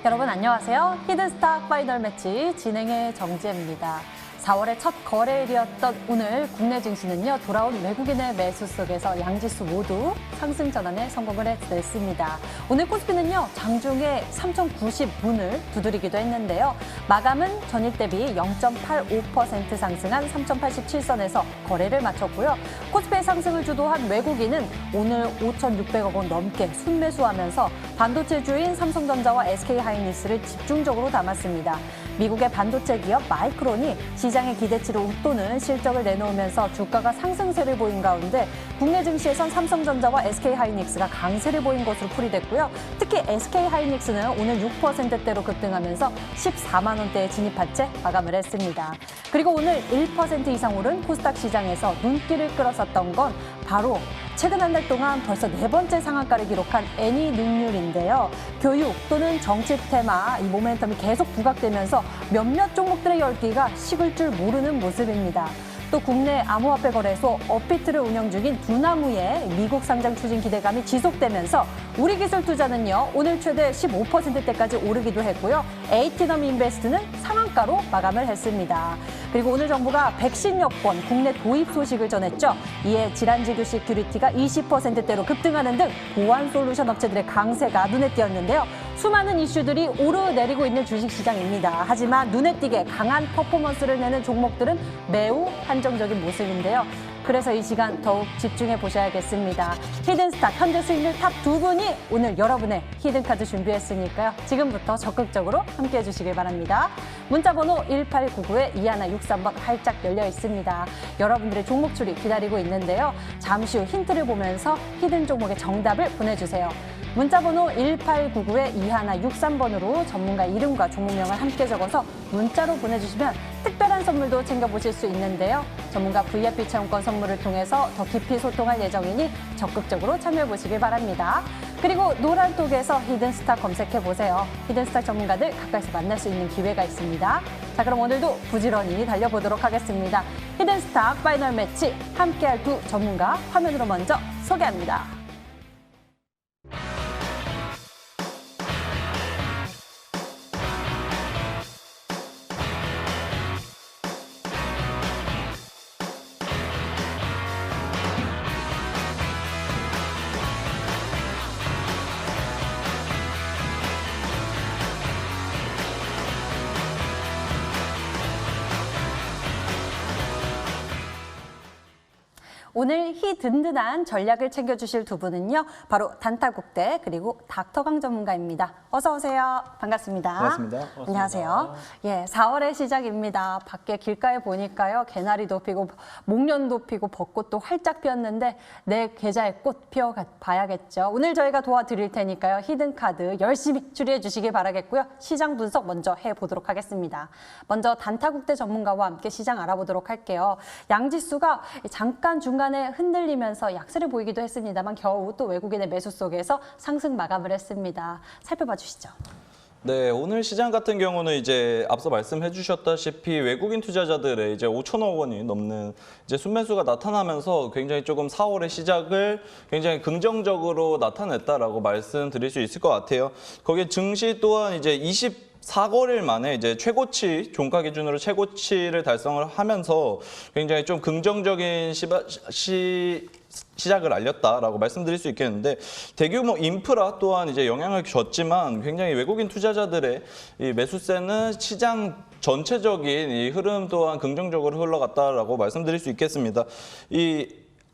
여러분 안녕하세요. 히든스탁 파이널 매치 진행의 정지혜입니다. 4월의 첫 거래일이었던 오늘 국내 증시는요. 돌아온 외국인의 매수 속에서 양지수 모두 상승 전환에 성공을 했습니다. 오늘 코스피는요. 장중에 3,090문을 두드리기도 했는데요. 마감은 전일 대비 0.85% 상승한 3,087선에서 거래를 마쳤고요. 코스피의 상승을 주도한 외국인은 오늘 5,600억 원 넘게 순매수하면서 반도체주인 삼성전자와 SK하이닉스를 집중적으로 담았습니다. 미국의 반도체 기업 마이크론이 시장의 기대치를 웃도는 실적을 내놓으면서 주가가 상승세를 보인 가운데 국내 증시에선 삼성전자와 SK하이닉스가 강세를 보인 것으로 풀이됐고요. 특히 SK하이닉스는 오늘 6%대로 급등하면서 14만 원대에 진입한 채 마감을 했습니다. 그리고 오늘 1% 이상 오른 코스닥 시장에서 눈길을 끌었었던 건 바로 최근 한 달 동안 벌써 4번째 상한가를 기록한 애니능률인데요. 교육 또는 정치 테마 이 모멘텀이 계속 부각되면서 몇몇 종목들의 열기가 식을 줄 모르는 모습입니다. 또 국내 암호화폐 거래소 업비트를 운영 중인 두나무의 미국 상장 추진 기대감이 지속되면서 우리 기술 투자는요. 오늘 최대 15%대까지 오르기도 했고요. 에이티넘 인베스트는 상한가로 마감을 했습니다. 그리고 오늘 정부가 백신 여권 국내 도입 소식을 전했죠. 이에 질환지교 시큐리티가 20%대로 급등하는 등 보안 솔루션 업체들의 강세가 눈에 띄었는데요. 수많은 이슈들이 오르내리고 있는 주식시장입니다. 하지만 눈에 띄게 강한 퍼포먼스를 내는 종목들은 매우 한정적인 모습인데요. 그래서 이 시간 더욱 집중해 보셔야겠습니다. 히든스탁 현재 수익률 탑 2분이 오늘 여러분의 히든카드 준비했으니까요. 지금부터 적극적으로 함께해 주시길 바랍니다. 문자번호 1899-2163번 활짝 열려 있습니다. 여러분들의 종목 추리 기다리고 있는데요. 잠시 후 힌트를 보면서 히든 종목의 정답을 보내주세요. 문자번호 1899-2163번으로 전문가 이름과 종목명을 함께 적어서 문자로 보내주시면 특별한 선물도 챙겨보실 수 있는데요. 전문가 VIP 체험권 선물을 통해서 더 깊이 소통할 예정이니 적극적으로 참여해보시길 바랍니다. 그리고 노란톡에서 히든스탁 검색해보세요. 히든스탁 전문가들 가까이서 만날 수 있는 기회가 있습니다. 자, 그럼 오늘도 부지런히 달려보도록 하겠습니다. 히든스탁 파이널 매치 함께할 두 전문가 화면으로 먼저 소개합니다. 오늘 든든한 전략을 챙겨주실 두 분은요. 바로 단타국대 그리고 닥터강 전문가입니다. 어서 오세요. 반갑습니다. 반갑습니다. 안녕하세요. 예, 4월의 시작입니다. 밖에 길가에 보니까요. 개나리도 피고 목련도 피고 벚꽃도 활짝 피었는데 내 계좌에 꽃 피워봐야겠죠. 오늘 저희가 도와드릴 테니까요. 히든카드 열심히 추리해 주시길 바라겠고요. 시장 분석 먼저 해보도록 하겠습니다. 먼저 단타국대 전문가와 함께 시장 알아보도록 할게요. 양지수가 잠깐 중간에 흔들리면서 약세를 보이기도 했습니다만 겨우 또 외국인의 매수 속에서 상승 마감을 했습니다. 살펴봐 주시죠. 네, 오늘 시장 같은 경우는 이제 앞서 말씀해 주셨다시피 외국인 투자자들의 이제 5천억 원이 넘는 이제 순매수가 나타나면서 굉장히 조금 4월의 시작을 굉장히 긍정적으로 나타냈다라고 말씀드릴 수 있을 것 같아요. 거기에 증시 또한 이제 24거래일 만에 이제 최고치, 종가 기준으로 최고치를 달성을 하면서 굉장히 좀 긍정적인 시작을 알렸다라고 말씀드릴 수 있겠는데 대규모 인프라 또한 이제 영향을 줬지만 굉장히 외국인 투자자들의 이 매수세는 시장 전체적인 이 흐름 또한 긍정적으로 흘러갔다라고 말씀드릴 수 있겠습니다.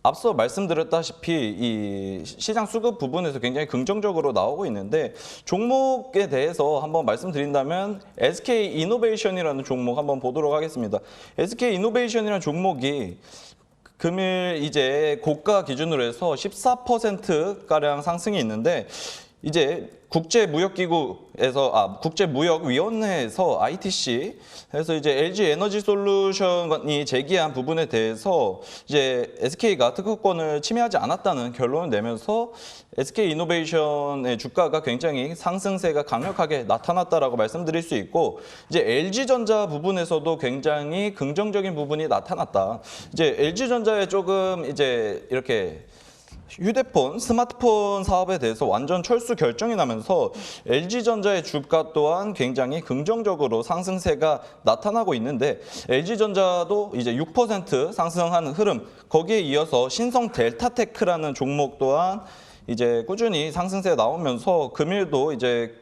앞서 말씀드렸다시피 이 시장 수급 부분에서 굉장히 긍정적으로 나오고 있는데 종목에 대해서 한번 말씀드린다면 SK이노베이션이라는 종목 한번 보도록 하겠습니다. SK이노베이션이라는 종목이 금일 이제 고가 기준으로 해서 14%가량 상승이 있는데 이제 국제무역위원회에서 ITC 해서 이제 LG 에너지 솔루션이 제기한 부분에 대해서 이제 SK가 특허권을 침해하지 않았다는 결론을 내면서 SK이노베이션의 주가가 굉장히 상승세가 강력하게 나타났다라고 말씀드릴 수 있고 이제 LG전자 부분에서도 굉장히 긍정적인 부분이 나타났다. 이제 LG전자에 조금 이제 이렇게 휴대폰, 스마트폰 사업에 대해서 완전 철수 결정이 나면서 LG전자의 주가 또한 굉장히 긍정적으로 상승세가 나타나고 있는데 LG전자도 이제 6% 상승하는 흐름, 거기에 이어서 신성 델타테크라는 종목 또한 이제 꾸준히 상승세가 나오면서 금일도 이제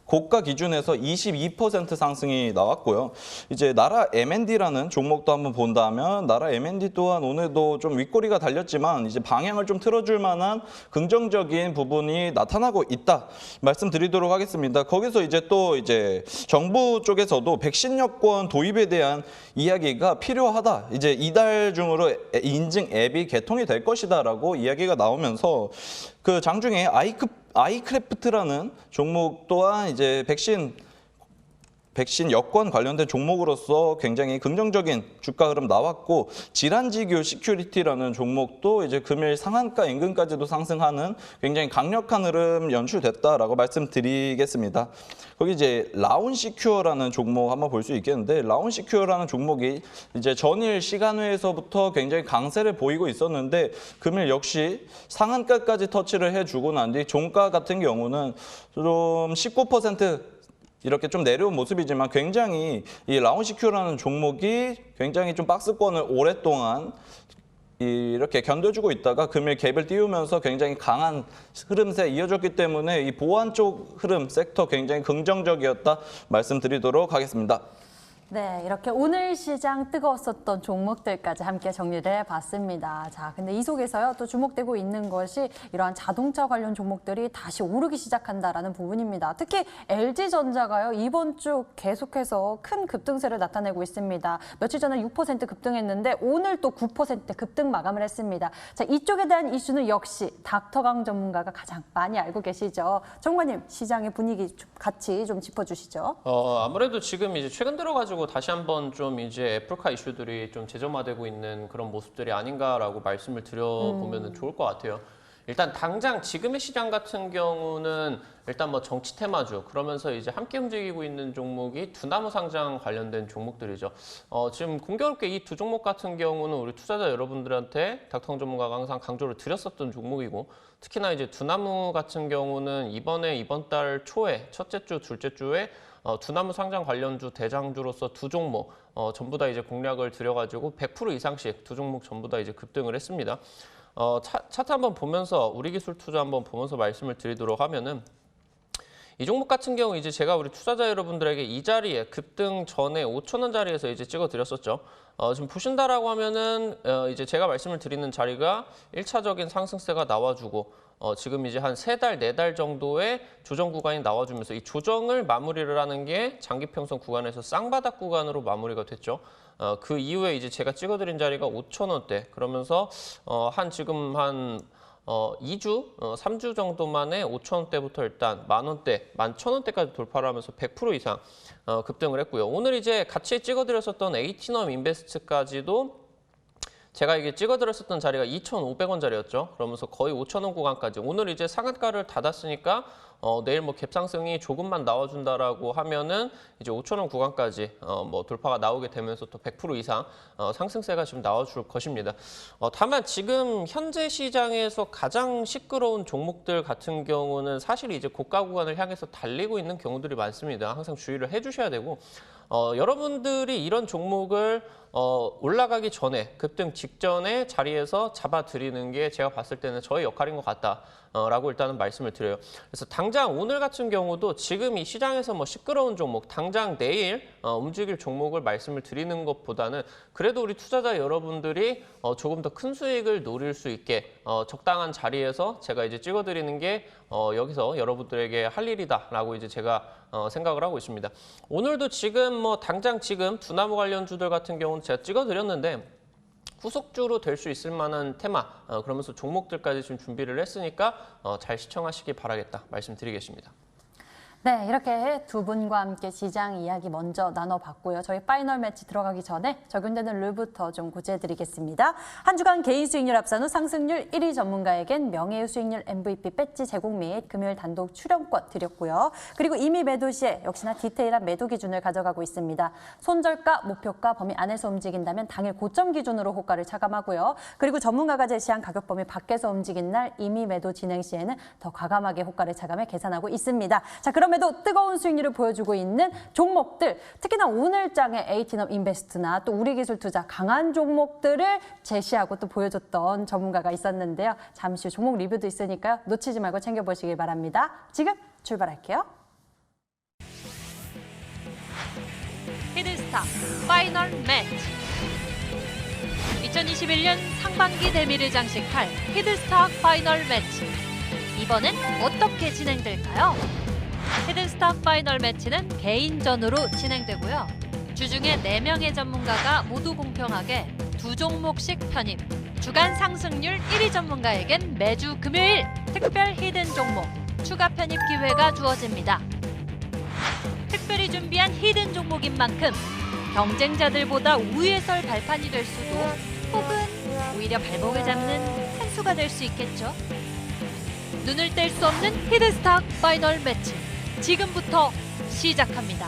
고가 기준에서 22% 상승이 나왔고요. 이제 나라 M&D라는 종목도 한번 본다면 나라 M&D 또한 오늘도 좀 윗꼬리가 달렸지만 이제 방향을 좀 틀어줄 만한 긍정적인 부분이 나타나고 있다 말씀드리도록 하겠습니다. 거기서 이제 또 이제 정부 쪽에서도 백신 여권 도입에 대한 이야기가 필요하다. 이제 이달 중으로 인증 앱이 개통이 될 것이다라고 이야기가 나오면서 그 장중에 아이크래프트라는 종목 또한 이제 백신 여권 관련된 종목으로서 굉장히 긍정적인 주가 흐름 나왔고 질환지교 시큐리티라는 종목도 이제 금일 상한가 인근까지도 상승하는 굉장히 강력한 흐름 연출됐다라고 말씀드리겠습니다. 거기 이제 라운시큐어라는 종목 한번 볼 수 있겠는데 라운시큐어라는 종목이 이제 전일 시간외에서부터 굉장히 강세를 보이고 있었는데 금일 역시 상한가까지 터치를 해주고 난 뒤 종가 같은 경우는 좀 19% 이렇게 좀 내려온 모습이지만 굉장히 이 라운시큐라는 종목이 굉장히 좀 박스권을 오랫동안 이렇게 견뎌주고 있다가 금일 갭을 띄우면서 굉장히 강한 흐름세 이어졌기 때문에 이 보안 쪽 흐름 섹터 굉장히 긍정적이었다 말씀드리도록 하겠습니다. 네, 이렇게 오늘 시장 뜨거웠었던 종목들까지 함께 정리를 해봤습니다. 자, 근데 이 속에서요, 또 주목되고 있는 것이 이러한 자동차 관련 종목들이 다시 오르기 시작한다라는 부분입니다. 특히 LG전자가요, 이번 주 계속해서 큰 급등세를 나타내고 있습니다. 며칠 전에 6% 급등했는데 오늘 또 9% 급등 마감을 했습니다. 자, 이쪽에 대한 이슈는 역시 닥터강 전문가가 가장 많이 알고 계시죠. 전문가님, 시장의 분위기 같이 좀 짚어주시죠. 아무래도 지금 이제 최근 들어가지고 다시 한번 좀 이제 애플카 이슈들이 좀 재점화되고 있는 그런 모습들이 아닌가라고 말씀을 드려보면 좋을 것 같아요. 일단 당장 지금의 시장 같은 경우는 일단 뭐 정치 테마주 그러면서 이제 함께 움직이고 있는 종목이 두나무 상장 관련된 종목들이죠. 지금 공교롭게 이 두 종목 같은 경우는 우리 투자자 여러분들한테 닥터강 전문가가 항상 강조를 드렸었던 종목이고 특히나 이제 두나무 같은 경우는 이번 달 초에 첫째 주, 둘째 주에 두나무 상장 관련주 대장주로서 두 종목 전부 다 이제 공략을 드려가지고 100% 이상씩 두 종목 전부 다 이제 급등을 했습니다. 차트 한번 보면서 우리 기술 투자 한번 보면서 말씀을 드리도록 하면은 이 종목 같은 경우 이제 제가 우리 투자자 여러분들에게 이 자리에 급등 전에 5,000원 자리에서 이제 찍어 드렸었죠. 지금 보신다라고 하면은 이제 제가 말씀을 드리는 자리가 1차적인 상승세가 나와주고 지금 이제 한 3달, 4달 정도의 조정 구간이 나와주면서 이 조정을 마무리를 하는 게 장기평선 구간에서 쌍바닥 구간으로 마무리가 됐죠. 그 이후에 이제 제가 찍어드린 자리가 5,000원대 그러면서 지금 한 2주, 3주 정도 만에 5,000원대부터 일단 만원대, 11,000원대까지 돌파를 하면서 100% 이상 급등을 했고요. 오늘 이제 같이 찍어드렸었던 에이티넘 인베스트까지도 제가 이게 찍어드렸었던 자리가 2,500원짜리였죠. 그러면서 거의 5,000원 구간까지. 오늘 이제 상한가를 닫았으니까 내일 뭐 갭상승이 조금만 나와준다라고 하면은 이제 5,000원 구간까지 뭐 돌파가 나오게 되면서 또 100% 이상 상승세가 지금 나와줄 것입니다. 다만 지금 현재 시장에서 가장 시끄러운 종목들 같은 경우는 사실 이제 고가 구간을 향해서 달리고 있는 경우들이 많습니다. 항상 주의를 해주셔야 되고 여러분들이 이런 종목을 올라가기 전에 급등 직전에 자리에서 잡아드리는 게 제가 봤을 때는 저의 역할인 것 같다라고 일단은 말씀을 드려요. 그래서 당장 오늘 같은 경우도 지금 이 시장에서 뭐 시끄러운 종목 당장 내일 움직일 종목을 말씀을 드리는 것보다는 그래도 우리 투자자 여러분들이 조금 더 큰 수익을 노릴 수 있게 적당한 자리에서 제가 이제 찍어드리는 게 여기서 여러분들에게 할 일이다라고 이제 제가 생각을 하고 있습니다. 오늘도 지금 뭐 당장 지금 두나무 관련주들 같은 경우는 제가 찍어드렸는데 후속주로 될 수 있을 만한 테마 그러면서 종목들까지 지금 준비를 했으니까 잘 시청하시기 바라겠다 말씀드리겠습니다. 네, 이렇게 두 분과 함께 시장 이야기 먼저 나눠봤고요. 저희 파이널 매치 들어가기 전에 적용되는 룰부터 좀 고지해드리겠습니다. 한 주간 개인 수익률 합산 후 상승률 1위 전문가에겐 명예의 수익률 MVP 배지 제공 및 금요일 단독 출연권 드렸고요. 그리고 이미 매도 시에 역시나 디테일한 매도 기준을 가져가고 있습니다. 손절가, 목표가 범위 안에서 움직인다면 당일 고점 기준으로 호가를 차감하고요. 그리고 전문가가 제시한 가격 범위 밖에서 움직인 날 이미 매도 진행 시에는 더 과감하게 호가를 차감해 계산하고 있습니다. 자, 그럼에도 뜨거운 수익률을 보여주고 있는 종목들, 특히나 오늘 장에 에이티넘 인베스트나 또 우리기술 투자 강한 종목들을 제시하고 또 보여줬던 전문가가 있었는데요. 잠시 후 종목 리뷰도 있으니까요. 놓치지 말고 챙겨보시길 바랍니다. 지금 출발할게요. 히든스타 파이널 매치 2021년 상반기 대미를 장식할 히든스타 파이널 매치. 이번엔 어떻게 진행될까요? 히든스타 파이널 매치는 개인전으로 진행되고요. 주중에 4명의 전문가가 모두 공평하게 2종목씩 편입. 주간 상승률 1위 전문가에겐 매주 금요일 특별 히든 종목 추가 편입 기회가 주어집니다. 특별히 준비한 히든 종목인 만큼 경쟁자들보다 우위에 설 발판이 될 수도, 혹은 오히려 발목을 잡는 한 수가 될 수 있겠죠. 눈을 뗄 수 없는 히든스탁 파이널 매치 지금부터 시작합니다.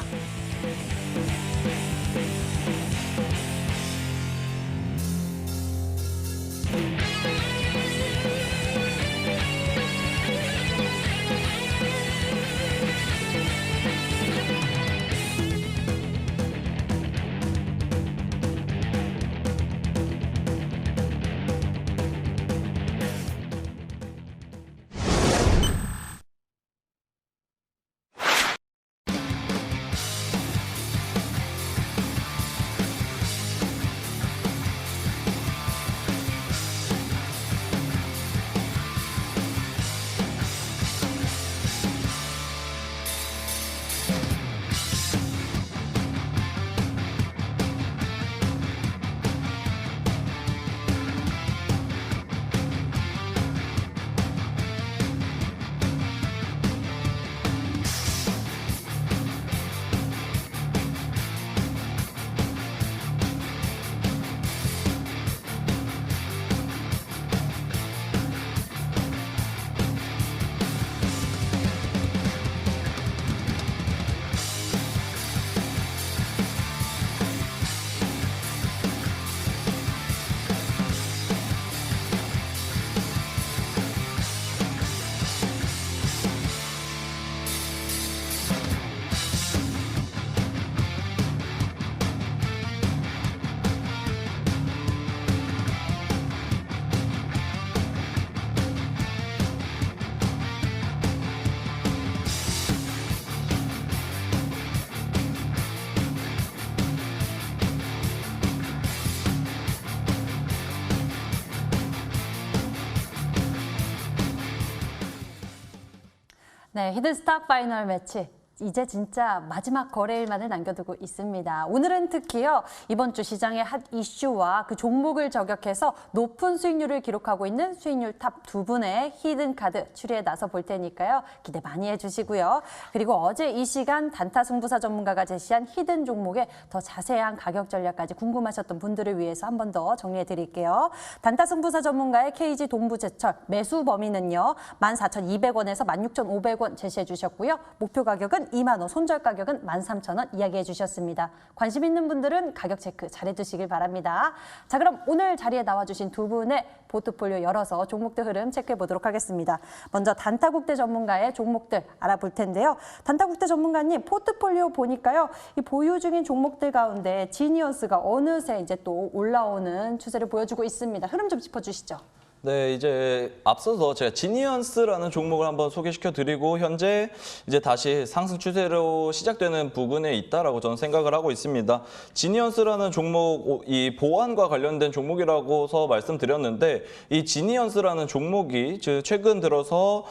네, 히든스탁 파이널 매치. 이제 진짜 마지막 거래일만을 남겨두고 있습니다. 오늘은 특히요, 이번 주 시장의 핫 이슈와 그 종목을 저격해서 높은 수익률을 기록하고 있는 수익률 탑 2분의 히든 카드 추리에 나서 볼 테니까요. 기대 많이 해주시고요. 그리고 어제 이 시간 단타 승부사 전문가가 제시한 히든 종목의 더 자세한 가격 전략까지 궁금하셨던 분들을 위해서 한 번 더 정리해 드릴게요. 단타 승부사 전문가의 KG 동부제철 매수 범위는요, 14,200원에서 16,500원 제시해 주셨고요. 목표 가격은 2만 원, 손절 가격은 13,000원 이야기해 주셨습니다. 관심 있는 분들은 가격 체크 잘 해주시길 바랍니다. 자, 그럼 오늘 자리에 나와주신 두 분의 포트폴리오 열어서 종목들 흐름 체크해 보도록 하겠습니다. 먼저 단타국대 전문가의 종목들 알아볼 텐데요. 단타국대 전문가님, 포트폴리오 보니까요, 이 보유 중인 종목들 가운데 지니어스가 어느새 이제 또 올라오는 추세를 보여주고 있습니다. 흐름 좀 짚어주시죠. 네, 이제 앞서서 제가 지니언스라는 종목을 한번 소개시켜 드리고 현재 이제 다시 상승 추세로 시작되는 부분에 있다라고 저는 생각을 하고 있습니다. 지니언스라는 종목, 이 보안과 관련된 종목이라고서 말씀드렸는데 이 지니언스라는 종목이 최근 들어서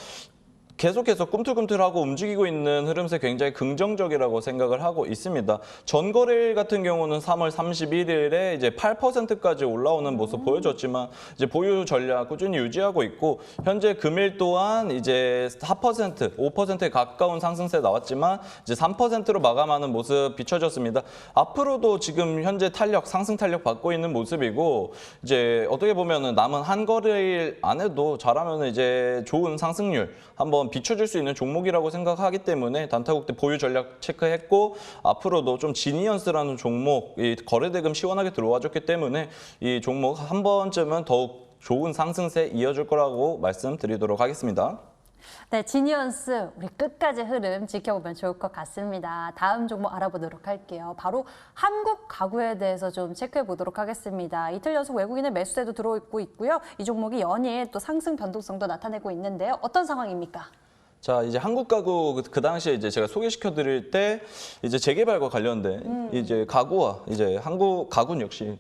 계속해서 꿈틀꿈틀하고 움직이고 있는 흐름세 굉장히 긍정적이라고 생각을 하고 있습니다. 전거래일 같은 경우는 3월 31일에 이제 8%까지 올라오는 모습 보여줬지만 이제 보유 전략 꾸준히 유지하고 있고 현재 금일 또한 이제 4%, 5%에 가까운 상승세 나왔지만 이제 3%로 마감하는 모습 비춰졌습니다. 앞으로도 지금 현재 탄력, 상승 탄력 받고 있는 모습이고 이제 어떻게 보면은 남은 한 거래일 안에도 잘하면 이제 좋은 상승률 한번 비춰줄 수 있는 종목이라고 생각하기 때문에 단타국대 보유 전략 체크했고 앞으로도 좀 지니언스라는 종목 이 거래 대금 시원하게 들어와줬기 때문에 이 종목 한 번쯤은 더욱 좋은 상승세 이어줄 거라고 말씀드리도록 하겠습니다. 네, 지니언스 우리 끝까지 흐름 지켜보면 좋을 것 같습니다. 다음 종목 알아보도록 할게요. 바로 한국 가구에 대해서 좀 체크해 보도록 하겠습니다. 이틀 연속 외국인의 매수세도 들어오고 있고요. 이 종목이 연이에 또 상승 변동성도 나타내고 있는데요. 어떤 상황입니까? 자, 이제 한국 가구 그 당시에 이제 제가 소개시켜 드릴 때 이제 재개발과 관련된 이제 가구와 이제 한국 가구는 역시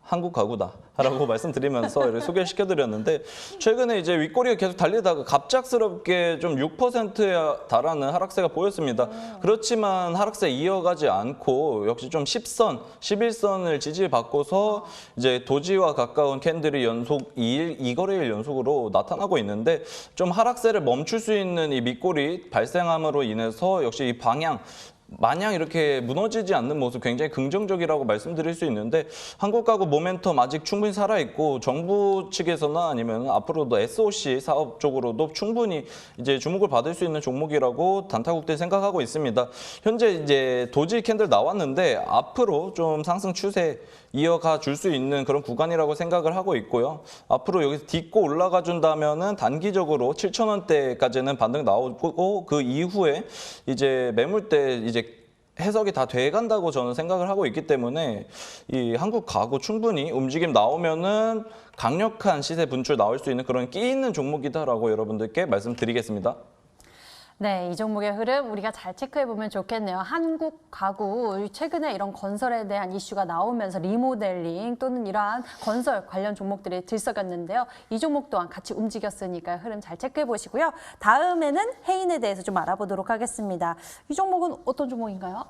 한국 가구다라고 말씀드리면서 이렇게 소개시켜 드렸는데 최근에 이제 윗꼬리가 계속 달리다가 갑작스럽게 좀 6%에 달하는 하락세가 보였습니다. 그렇지만 하락세 이어가지 않고 역시 좀 10선, 11선을 지지받고서 이제 도지와 가까운 캔들이 연속 2거래일 연속으로 나타나고 있는데 좀 하락세를 멈출 수 있는 이 밑꼬리 발생함으로 인해서 역시 이 방향 마냥 이렇게 무너지지 않는 모습 굉장히 긍정적이라고 말씀드릴 수 있는데 한국 가구 모멘텀 아직 충분히 살아있고 정부 측에서나 아니면 앞으로도 SOC 사업 쪽으로도 충분히 이제 주목을 받을 수 있는 종목이라고 단타국대 생각하고 있습니다. 현재 이제 도지 캔들 나왔는데 앞으로 좀 상승 추세 이어가 줄 수 있는 그런 구간이라고 생각을 하고 있고요. 앞으로 여기서 딛고 올라가 준다면은 단기적으로 7,000원대까지는 반등 나오고 그 이후에 이제 매물대 이제 해석이 다 돼간다고 저는 생각을 하고 있기 때문에 이 한국 가구 충분히 움직임 나오면은 강력한 시세 분출 나올 수 있는 그런 끼 있는 종목이다라고 여러분들께 말씀드리겠습니다. 네, 이 종목의 흐름 우리가 잘 체크해보면 좋겠네요. 한국 가구, 최근에 이런 건설에 대한 이슈가 나오면서 리모델링 또는 이러한 건설 관련 종목들이 들썩였는데요. 이 종목 또한 같이 움직였으니까 흐름 잘 체크해보시고요. 다음에는 해인에 대해서 좀 알아보도록 하겠습니다. 이 종목은 어떤 종목인가요?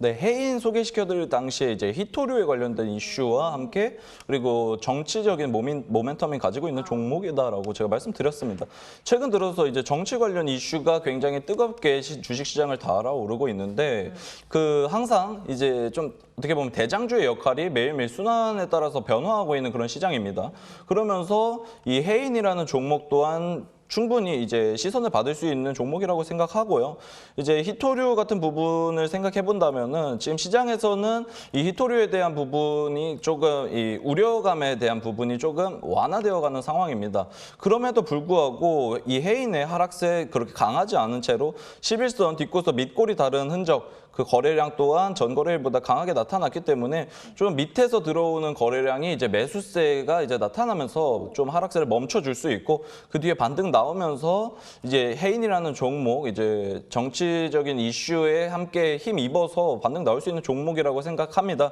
네, 해인 소개시켜드릴 당시에 이제 히토류에 관련된 이슈와 함께 그리고 정치적인 모멘텀이 가지고 있는 종목이다라고 제가 말씀드렸습니다. 최근 들어서 이제 정치 관련 이슈가 굉장히 뜨겁게 주식시장을 달아오르고 있는데 그 항상 이제 좀 어떻게 보면 대장주의 역할이 매일매일 순환에 따라서 변화하고 있는 그런 시장입니다. 그러면서 이 해인이라는 종목 또한 충분히 이제 시선을 받을 수 있는 종목이라고 생각하고요. 이제 히토류 같은 부분을 생각해 본다면은 지금 시장에서는 이 히토류에 대한 부분이 조금 이 우려감에 대한 부분이 조금 완화되어 가는 상황입니다. 그럼에도 불구하고 이 해인의 하락세 그렇게 강하지 않은 채로 11선 뒷고서 밑골이 다른 흔적 그 거래량 또한 전 거래일보다 강하게 나타났기 때문에 좀 밑에서 들어오는 거래량이 이제 매수세가 이제 나타나면서 좀 하락세를 멈춰줄 수 있고 그 뒤에 반등 나오면서 이제 해인이라는 종목 이제 정치적인 이슈에 함께 힘입어서 반등 나올 수 있는 종목이라고 생각합니다.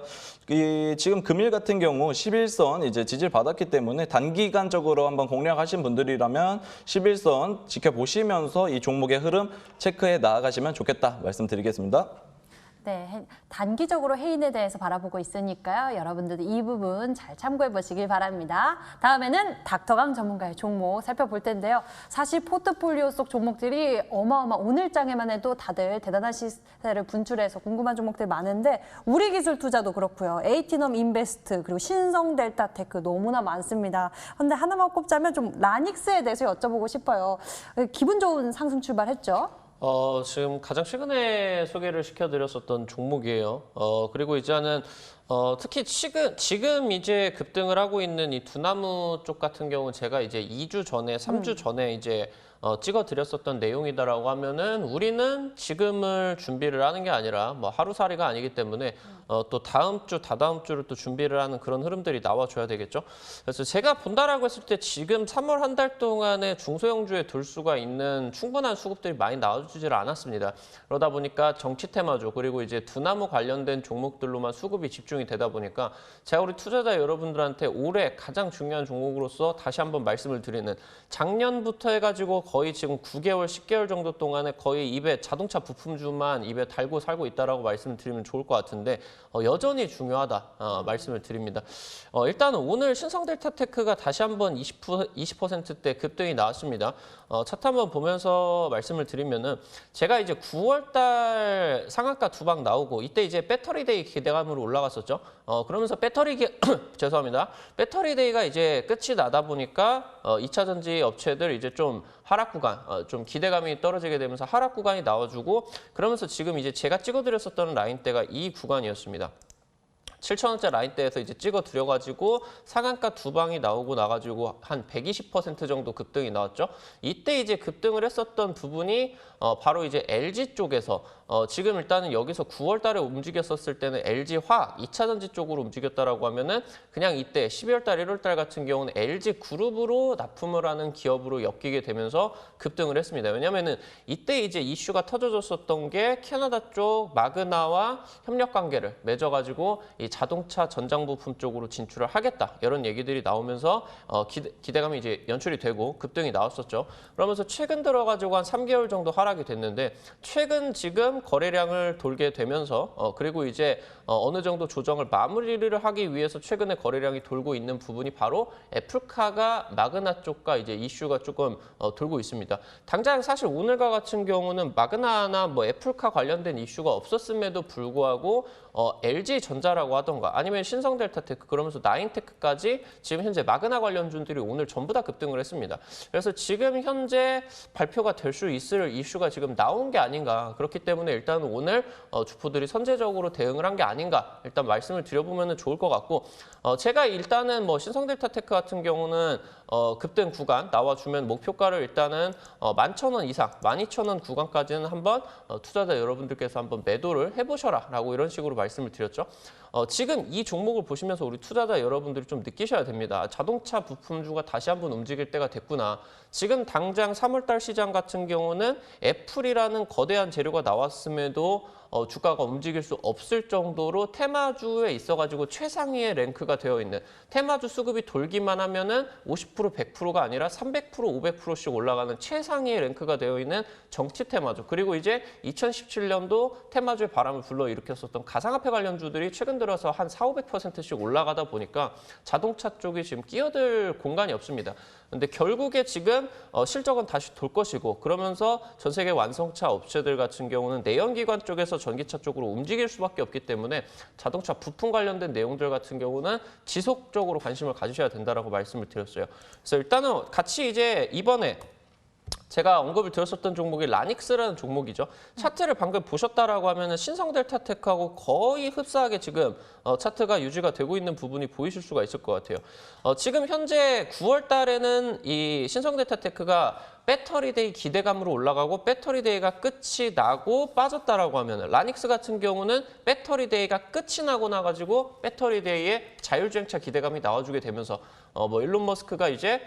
지금 금일 같은 경우 11선 이제 지지를 받았기 때문에 단기간적으로 한번 공략하신 분들이라면 11선 지켜보시면서 이 종목의 흐름 체크해 나아가시면 좋겠다 말씀드리겠습니다. 네, 단기적으로 해인에 대해서 바라보고 있으니까요. 여러분들도 이 부분 잘 참고해 보시길 바랍니다. 다음에는 닥터강 전문가의 종목 살펴볼 텐데요. 사실 포트폴리오 속 종목들이 오늘장에만 해도 다들 대단한 시세를 분출해서 궁금한 종목들 많은데 우리기술투자도 그렇고요. 에이티넘 인베스트 그리고 신성델타테크 너무나 많습니다. 그런데 하나만 꼽자면 좀 라닉스에 대해서 여쭤보고 싶어요. 기분 좋은 상승 출발했죠? 지금 가장 최근에 소개를 시켜드렸었던 종목이에요. 그리고 이제는 특히 지금 이제 급등을 하고 있는 이 두나무 쪽 같은 경우 제가 이제 2주 전에, 3주 전에 이제 찍어드렸었던 내용이다라고 하면은 우리는 지금을 준비를 하는 게 아니라 뭐 하루살이가 아니기 때문에 또 다음 주, 다다음 주를 또 준비를 하는 그런 흐름들이 나와줘야 되겠죠. 그래서 제가 본다라고 했을 때 지금 3월 한 달 동안에 중소형주에 둘 수가 있는 충분한 수급들이 많이 나와주질 않았습니다. 그러다 보니까 정치 테마주 그리고 이제 두나무 관련된 종목들로만 수급이 집중이 집중이 되다 보니까 제가 우리 투자자 여러분들한테 올해 가장 중요한 종목으로서 다시 한번 말씀을 드리는, 작년부터 해가지고 거의 지금 9개월, 10개월 정도 동안에 거의 입에 자동차 부품주만 입에 달고 살고 있다라고 말씀을 드리면 좋을 것 같은데 여전히 중요하다 말씀을 드립니다. 일단은 오늘 신성델타테크가 다시 한번 20%대 급등이 나왔습니다. 차트 한번 보면서 말씀을 드리면은, 제가 이제 9월달 상한가 두 방 나오고 이때 이제 배터리데이 기대감으로 올라갔었죠. 그러면서 죄송합니다. 배터리데이가 이제 끝이 나다 보니까 2차 전지 업체들 이제 좀 하락 구간, 좀 기대감이 떨어지게 되면서 하락 구간이 나와주고, 그러면서 지금 이제 제가 찍어드렸었던 라인대가 이 구간이었습니다. 7,000원대 라인대에서 이제 찍어드려가지고 상한가 두 방이 나오고 나가지고 한 120% 정도 급등이 나왔죠. 이때 이제 급등을 했었던 부분이 바로 이제 LG 쪽에서 지금 일단은 여기서 9월 달에 움직였었을 때는 LG 화학 2차 전지 쪽으로 움직였다라고 하면은 그냥 이때 12월 달, 1월 달 같은 경우는 LG 그룹으로 납품을 하는 기업으로 엮이게 되면서 급등을 했습니다. 왜냐면은 이때 이제 이슈가 터져졌었던 게 캐나다 쪽 마그나와 협력 관계를 맺어가지고 이 자동차 전장 부품 쪽으로 진출을 하겠다, 이런 얘기들이 나오면서 기대감이 이제 연출이 되고 급등이 나왔었죠. 그러면서 최근 들어가지고 한 3개월 정도 하락이 됐는데, 최근 지금 거래량을 돌게 되면서 그리고 이제 어느 정도 조정을 마무리를 하기 위해서 최근에 거래량이 돌고 있는 부분이 바로 애플카가 마그나 쪽과 이제 이슈가 조금 돌고 있습니다. 당장 사실 오늘과 같은 경우는 마그나나 뭐 애플카 관련된 이슈가 없었음에도 불구하고 LG전자라고 하던가 아니면 신성델타테크, 그러면서 나인테크까지 지금 현재 마그나 관련주들이 오늘 전부 다 급등을 했습니다. 그래서 지금 현재 발표가 될 수 있을 이슈가 지금 나온 게 아닌가. 그렇기 때문에 일단 오늘 주포들이 선제적으로 대응을 한 게 아닌가, 일단 말씀을 드려보면 좋을 것 같고, 제가 일단은 뭐 신성델타테크 같은 경우는 급등 구간 나와주면 목표가를 일단은 11,000원 이상, 12,000원 구간까지는 한번 투자자 여러분들께서 한번 매도를 해보셔라 라고 이런 식으로 말씀을 드렸죠. 지금 이 종목을 보시면서 우리 투자자 여러분들이 좀 느끼셔야 됩니다. 자동차 부품주가 다시 한번 움직일 때가 됐구나. 지금 당장 3월달 시장 같은 경우는 애플이라는 거대한 재료가 나왔음에도 주가가 움직일 수 없을 정도로 테마주에 있어가지고 최상위의 랭크가 되어 있는, 테마주 수급이 돌기만 하면은 50%, 100%가 아니라 300%, 500%씩 올라가는 최상위의 랭크가 되어 있는 정치 테마주, 그리고 이제 2017년도 테마주의 바람을 불러일으켰었던 가상화폐 관련주들이 최근 들어서 한 400, 500%씩 올라가다 보니까 자동차 쪽이 지금 끼어들 공간이 없습니다. 근데 결국에 지금 실적은 다시 돌 것이고, 그러면서 전 세계 완성차 업체들 같은 경우는 내연기관 쪽에서 전기차 쪽으로 움직일 수밖에 없기 때문에 자동차 부품 관련된 내용들 같은 경우는 지속적으로 관심을 가지셔야 된다라고 말씀을 드렸어요. 그래서 일단은 같이 이제 이번에 제가 언급을 드렸었던 종목이 라닉스라는 종목이죠. 차트를 방금 보셨다라고 하면은 신성델타테크하고 거의 흡사하게 지금 차트가 유지가 되고 있는 부분이 보이실 수가 있을 것 같아요. 지금 현재 9월 달에는 이 신성델타테크가 배터리데이 기대감으로 올라가고 배터리데이가 끝이 나고 빠졌다라고 하면, 라닉스 같은 경우는 배터리데이가 끝이 나고 나가지고 배터리데이에 자율주행차 기대감이 나와주게 되면서 뭐 일론 머스크가 이제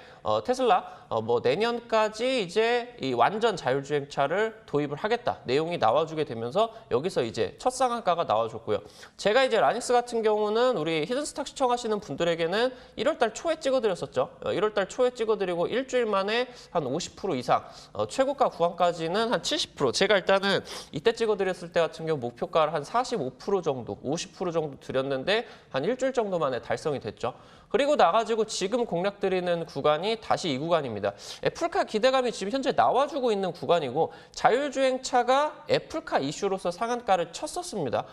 테슬라 뭐 내년까지 이제 이 완전 자율주행차를 도입을 하겠다 내용이 나와주게 되면서 여기서 이제 첫 상한가가 나와줬고요. 제가 이제 라닉스 같은 경우는 우리 히든스탁 시청하시는 분들에게는 1월달 초에 찍어드렸었죠. 1월달 초에 찍어드리고 일주일 만에 한 50% 이상, 최고가 구간까지는 한 70%. 제가 일단은 이때 찍어드렸을 때 같은 경우 목표가를 한 45% 정도, 50% 정도 드렸는데 한 일주일 정도 만에 달성이 됐죠. 그리고 나가지고 지금 공략 드리는 구간이 다시 이 구간입니다. 애플카 기대감이 지금 현재 나와주고 있는 구간이고, 자율주행차가 애플카 이슈로서 상한가를 쳤었습니다.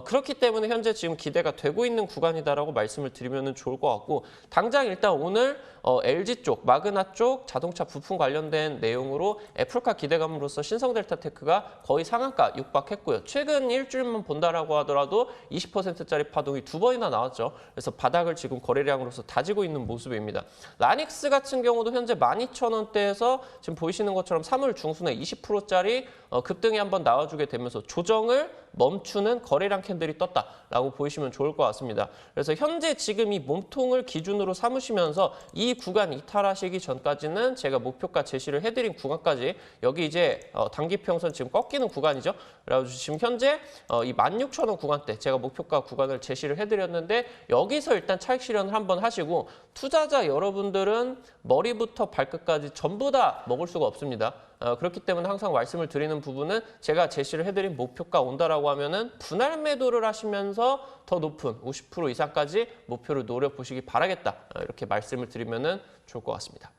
그렇기 때문에 현재 지금 기대가 되고 있는 구간이다라고 말씀을 드리면 좋을 것 같고, 당장 일단 오늘 LG 쪽, 마그나 쪽 자동차 부품 관련된 내용으로 애플카 기대감으로서 신성델타테크가 거의 상한가 육박했고요. 최근 일주일만 본다라고 하더라도 20%짜리 파동이 두 번이나 나왔죠. 그래서 바닥을 지금 거래량으로서 다지고 있는 모습입니다. 라닉스 같은 경우도 현재 12,000원대에서 지금 보이시는 것처럼 3월 중순에 20%짜리 급등이 한번 나와주게 되면서 조정을 멈추는 거래량 캔들이 떴다라고 보시면 좋을 것 같습니다. 그래서 현재 지금 이 몸통을 기준으로 삼으시면서 이 구간 이탈하시기 전까지는 제가 목표가 제시를 해드린 구간까지 여기 이제 단기평선 지금 꺾이는 구간이죠. 그래서 지금 현재 이 16,000원 구간대 제가 목표가 구간을 제시를 해드렸는데 여기서 일단 차익 실현을 한번 하시고 투자자 여러분들은 머리부터 발끝까지 전부 다 먹을 수가 없습니다. 그렇기 때문에 항상 말씀을 드리는 부분은 제가 제시를 해드린 목표가 온다라고 하면은 분할 매도를 하시면서 더 높은 50% 이상까지 목표를 노려보시기 바라겠다. 이렇게 말씀을 드리면은 좋을 것 같습니다.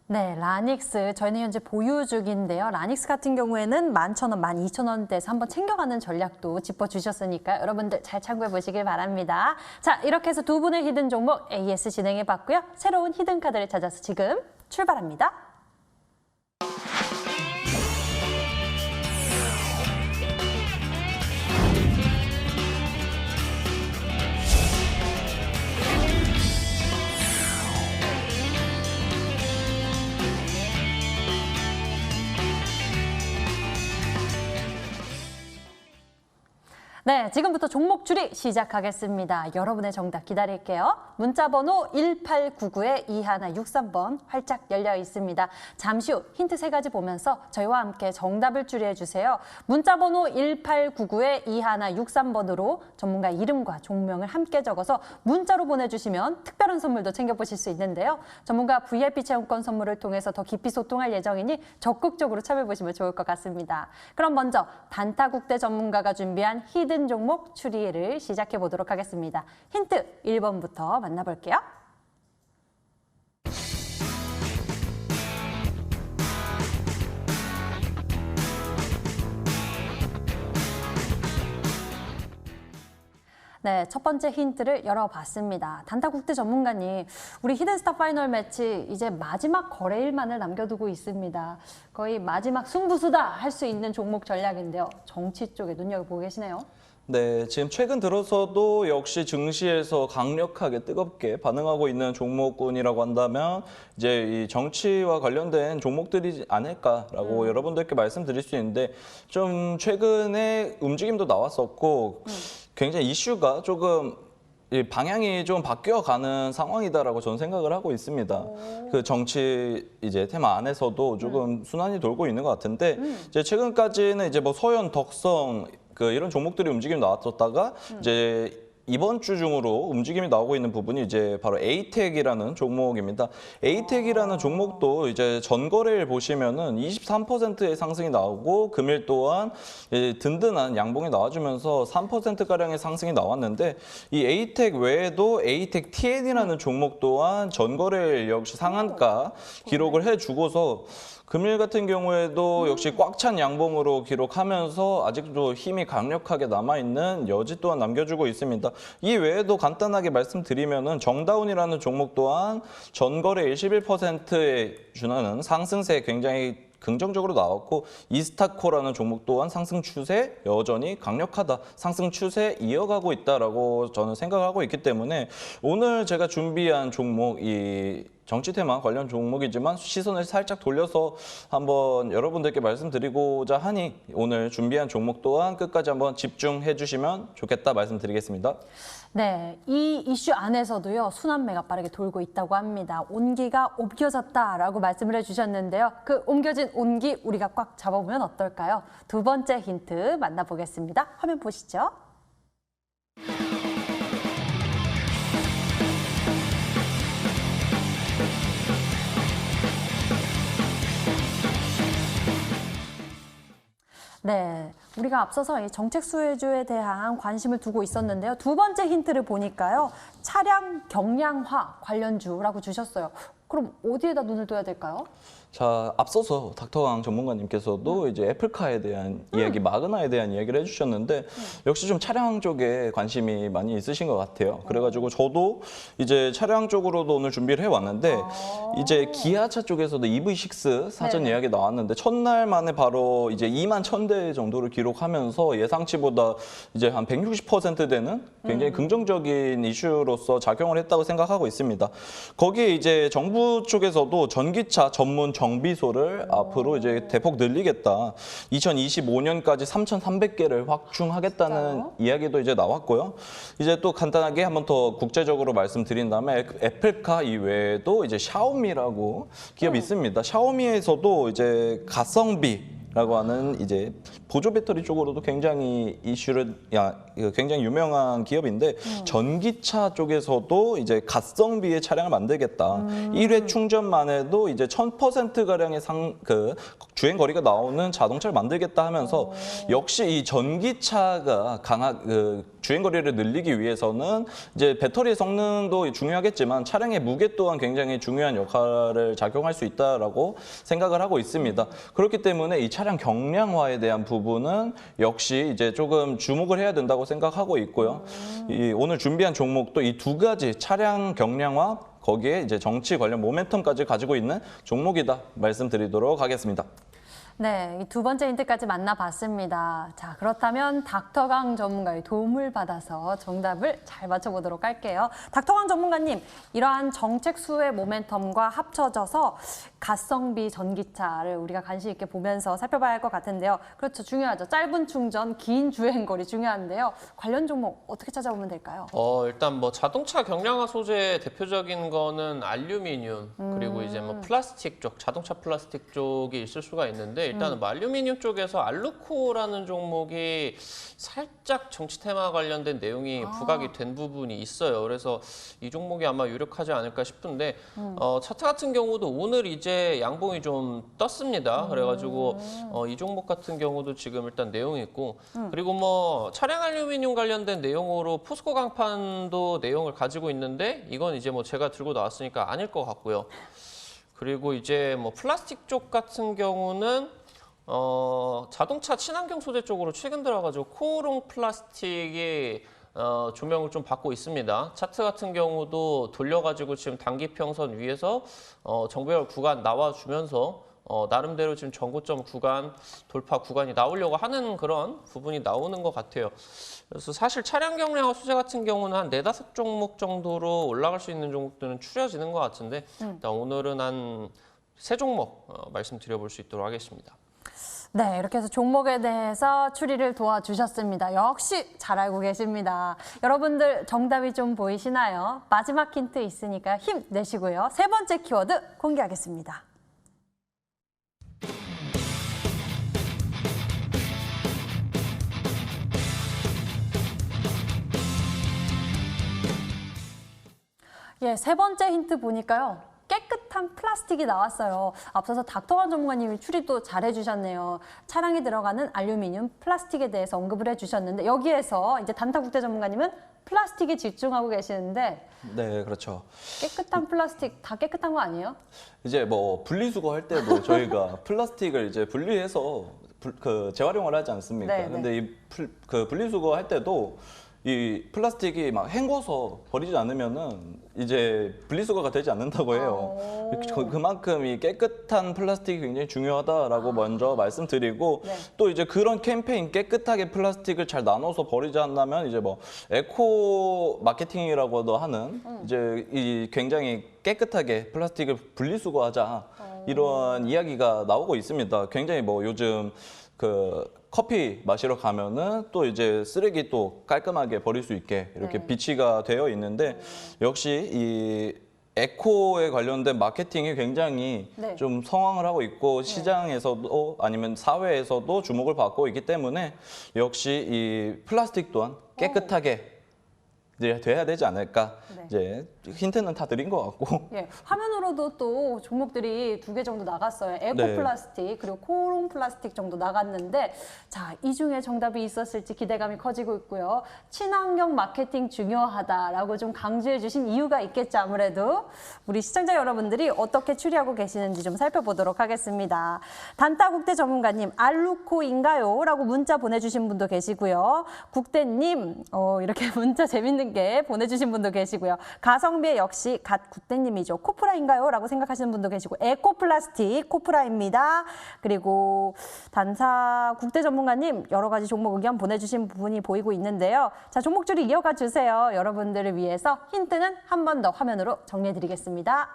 네, 라닉스 저희는 현재 보유 중인데요. 라닉스 같은 경우에는 11,000원, 12,000원대에서 한번 챙겨가는 전략도 짚어주셨으니까 여러분들 잘 참고해 보시길 바랍니다. 자, 이렇게 해서 두 분의 히든 종목 AS 진행해 봤고요. 새로운 히든 카드를 찾아서 지금 출발합니다. 네, 지금부터 종목 추리 시작하겠습니다. 여러분의 정답 기다릴게요. 문자 번호 1899-2163번 활짝 열려 있습니다. 잠시 후 힌트 3가지 보면서 저희와 함께 정답을 추리해 주세요. 문자 번호 1899-2163번으로 전문가 이름과 종명을 함께 적어서 문자로 보내주시면 특별한 선물도 챙겨보실 수 있는데요. 전문가 VIP 체험권 선물을 통해서 더 깊이 소통할 예정이니 적극적으로 참여해보시면 좋을 것 같습니다. 그럼 먼저 단타국대 전문가가 준비한 히든 종목 추리를 시작해 보도록 하겠습니다. 힌트 1번부터 만나볼게요. 네, 첫 번째 힌트를 열어봤습니다. 단타국대 전문가님, 우리 히든스타 파이널 매치 이제 마지막 거래일만을 남겨두고 있습니다. 거의 마지막 승부수다 할 수 있는 종목 전략인데요. 정치 쪽에 눈여겨보고 계시네요. 네, 지금 최근 들어서도 역시 증시에서 강력하게 뜨겁게 반응하고 있는 종목군이라고 한다면 이제 이 정치와 관련된 종목들이지 않을까라고 여러분들께 말씀드릴 수 있는데 좀 최근에 움직임도 나왔었고 굉장히 이슈가 조금 이 방향이 좀 바뀌어가는 상황이다라고 저는 생각을 하고 있습니다. 그 정치 이제 테마 안에서도 조금 순환이 돌고 있는 것 같은데 이제 최근까지는 이제 뭐 소연, 덕성 이런 종목들이 움직임 나왔었다가 이제 이번 주 중으로 움직임이 나오고 있는 부분이 이제 바로 에이텍이라는 종목입니다. 에이텍이라는 종목도 이제 전거래일 보시면은 23%의 상승이 나오고 금일 또한 든든한 양봉이 나와주면서 3%가량의 상승이 나왔는데 이 에이텍 외에도 에이텍 TN이라는 종목 또한 전거래일 역시 상한가 기록을 해주고서 금일 같은 경우에도 역시 꽉 찬 양봉으로 기록하면서 아직도 힘이 강력하게 남아있는 여지 또한 남겨주고 있습니다. 이 외에도 간단하게 말씀드리면은 정다운이라는 종목 또한 전거래일 11%에 준하는 상승세 굉장히 긍정적으로 나왔고 이스타코라는 종목 또한 상승 추세 여전히 강력하다. 상승 추세 이어가고 있다라고 저는 생각하고 있기 때문에 오늘 제가 준비한 종목 이 정치 테마 관련 종목이지만 시선을 살짝 돌려서 한번 여러분들께 말씀드리고자 하니 오늘 준비한 종목 또한 끝까지 한번 집중해 주시면 좋겠다 말씀드리겠습니다. 네, 이 이슈 안에서도요, 순환매가 빠르게 돌고 있다고 합니다. 온기가 옮겨졌다라고 말씀을 해주셨는데요. 그 옮겨진 온기 우리가 꽉 잡아보면 어떨까요? 두 번째 힌트 만나보겠습니다. 화면 보시죠. 네, 우리가 앞서서 이 정책 수혜주에 대한 관심을 두고 있었는데요. 두 번째 힌트를 보니까요. 차량 경량화 관련주라고 주셨어요. 그럼 어디에다 눈을 둬야 될까요? 자, 앞서서 닥터강 전문가님께서도 이제 애플카에 대한 이야기, 마그나에 대한 이야기를 해주셨는데 역시 좀 차량 쪽에 관심이 많이 있으신 것 같아요. 그래가지고 저도 이제 차량 쪽으로도 오늘 준비를 해왔는데 이제 기아차 쪽에서도 EV6 사전 네네. 이야기 나왔는데 첫날 만에 바로 이제 2만 1,000대 정도를 기록하면서 예상치보다 이제 한 160% 되는 굉장히 긍정적인 이슈로서 작용을 했다고 생각하고 있습니다. 거기에 이제 정부 쪽에서도 전기차 전문 정비소를 앞으로 이제 대폭 늘리겠다. 2025년까지 3,300개를 확충하겠다는 진짜요? 이야기도 이제 나왔고요. 이제 또 간단하게 한번 더 국제적으로 말씀드린 다음에 애플카 이외에도 이제 샤오미라고 기업이 있습니다. 샤오미에서도 이제 가성비라고 하는 이제 보조 배터리 쪽으로도 굉장히 굉장히 유명한 기업인데 전기차 쪽에서도 이제 가성비의 차량을 만들겠다. 1회 충전만 해도 이제 1000% 가량의 주행 거리가 나오는 자동차를 만들겠다 하면서 역시 이 전기차가 주행 거리를 늘리기 위해서는 이제 배터리의 성능도 중요하겠지만 차량의 무게 또한 굉장히 중요한 역할을 작용할 수 있다라고 생각을 하고 있습니다. 그렇기 때문에 이 차량 경량화에 대한 부분은 역시 이제 조금 주목을 해야 된다고 생각하고 있고요. 오늘 준비한 종목도 이 두 가지 차량 경량화 거기에 이제 정치 관련 모멘텀까지 가지고 있는 종목이다 말씀드리도록 하겠습니다. 네, 이 두 번째 힌트까지 만나봤습니다. 자, 그렇다면 닥터강 전문가의 도움을 받아서 정답을 잘 맞춰보도록 할게요. 닥터강 전문가님, 이러한 정책 수의 모멘텀과 합쳐져서 가성비 전기차를 우리가 관심 있게 보면서 살펴봐야 할 것 같은데요. 그렇죠, 중요하죠. 짧은 충전, 긴 주행거리 중요한데요. 관련 종목 어떻게 찾아보면 될까요? 일단 뭐 자동차 경량화 소재 대표적인 거는 알루미늄 그리고 이제 뭐 플라스틱 쪽, 자동차 플라스틱 쪽이 있을 수가 있는데 일단은 뭐 알루미늄 쪽에서 알루코라는 종목이 살짝 정치 테마 관련된 내용이 부각이 된 부분이 있어요. 그래서 이 종목이 아마 유력하지 않을까 싶은데 차트 같은 경우도 오늘 이제 양봉이 좀 떴습니다. 그래가지고 이 종목 같은 경우도 지금 일단 내용이 있고 그리고 뭐 차량 알루미늄 관련된 내용으로 포스코 강판도 내용을 가지고 있는데 이건 이제 뭐 제가 들고 나왔으니까 아닐 것 같고요. 그리고 이제 뭐 플라스틱 쪽 같은 경우는 자동차 친환경 소재 쪽으로 최근 들어가지고 코오롱 플라스틱이 조명을 좀 받고 있습니다. 차트 같은 경우도 돌려가지고 지금 단기 평선 위에서 정배열 구간 나와주면서 나름대로 지금 전고점 구간, 돌파 구간이 나오려고 하는 그런 부분이 나오는 것 같아요. 그래서 사실 차량 경량화 소재 같은 경우는 한 4-5 종목 정도로 올라갈 수 있는 종목들은 추려지는 것 같은데 일단 오늘은 한 3종목 말씀드려볼 수 있도록 하겠습니다. 네, 이렇게 해서 종목에 대해서 추리를 도와주셨습니다. 역시 잘 알고 계십니다. 여러분들 정답이 좀 보이시나요? 마지막 힌트 있으니까 힘내시고요. 세 번째 키워드 공개하겠습니다. 예, 세 번째 힌트 보니까요. 깨끗한 플라스틱이 나왔어요. 앞서서 닥터강 전문가님이 추리도 잘 해주셨네요. 차량에 들어가는 알루미늄, 플라스틱에 대해서 언급을 해주셨는데 여기에서 이제 단타국대 전문가님은 플라스틱에 집중하고 계시는데 네, 그렇죠. 깨끗한 플라스틱 다 깨끗한 거 아니에요? 이제 뭐 분리수거 할 때도 저희가 플라스틱을 이제 분리해서 재활용을 하지 않습니까? 네, 네. 근데 이 분리수거 할 때도 이 플라스틱이 막 헹궈서 버리지 않으면은 이제 분리수거가 되지 않는다고 해요. 그만큼 이 깨끗한 플라스틱이 굉장히 중요하다라고 먼저 말씀드리고 네. 또 이제 그런 캠페인 깨끗하게 플라스틱을 잘 나눠서 버리지 않는다면 이제 뭐 에코 마케팅이라고도 하는 이제 이 굉장히 깨끗하게 플라스틱을 분리수거하자 이런 이야기가 나오고 있습니다. 굉장히 뭐 요즘 커피 마시러 가면은 또 이제 쓰레기 또 깔끔하게 버릴 수 있게 이렇게 네. 비치가 되어 있는데 역시 이 에코에 관련된 마케팅이 굉장히 네. 좀 성황을 하고 있고 시장에서도 아니면 사회에서도 주목을 받고 있기 때문에 역시 이 플라스틱 또한 깨끗하게 이제 돼야 되지 않을까. 네. 이제 힌트는 다 드린 것 같고. 예, 화면으로도 또 종목들이 2개 정도 나갔어요. 에코 네. 플라스틱 그리고 코오롱 플라스틱 정도 나갔는데 자, 이 중에 정답이 있었을지 기대감이 커지고 있고요. 친환경 마케팅 중요하다라고 좀 강조해 주신 이유가 있겠죠. 아무래도 우리 시청자 여러분들이 어떻게 추리하고 계시는지 좀 살펴보도록 하겠습니다. 단타국대 전문가님 알루코인가요? 라고 문자 보내주신 분도 계시고요. 국대님 이렇게 문자 재밌는 게 보내주신 분도 계시고요. 가성비의 역시 갓 국대님이죠. 코프라인가요? 라고 생각하시는 분도 계시고 에코플라스틱 코프라입니다. 그리고 단사 국대 전문가님 여러 가지 종목 의견 보내주신 부분이 보이고 있는데요. 자, 종목줄이 이어가 주세요. 여러분들을 위해서 힌트는 한 번 더 화면으로 정리해드리겠습니다.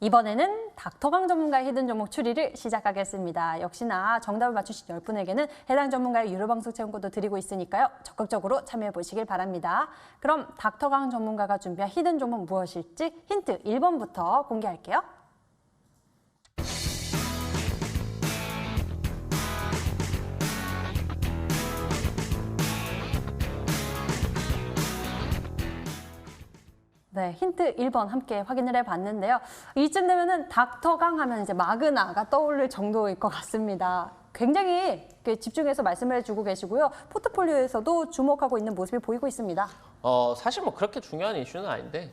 이번에는 닥터강 전문가의 히든 종목 추리를 시작하겠습니다. 역시나 정답을 맞추신 10분에게는 해당 전문가의 유료 방송 체험권도 드리고 있으니까요. 적극적으로 참여해 보시길 바랍니다. 그럼 닥터강 전문가가 준비한 히든 종목 무엇일지 힌트 1번부터 공개할게요. 네, 힌트 1번 함께 확인을 해봤는데요. 이쯤 되면은 닥터강 하면 이제 마그나가 떠오를 정도일 것 같습니다. 굉장히 집중해서 말씀을 해주고 계시고요. 포트폴리오에서도 주목하고 있는 모습이 보이고 있습니다. 사실 뭐 그렇게 중요한 이슈는 아닌데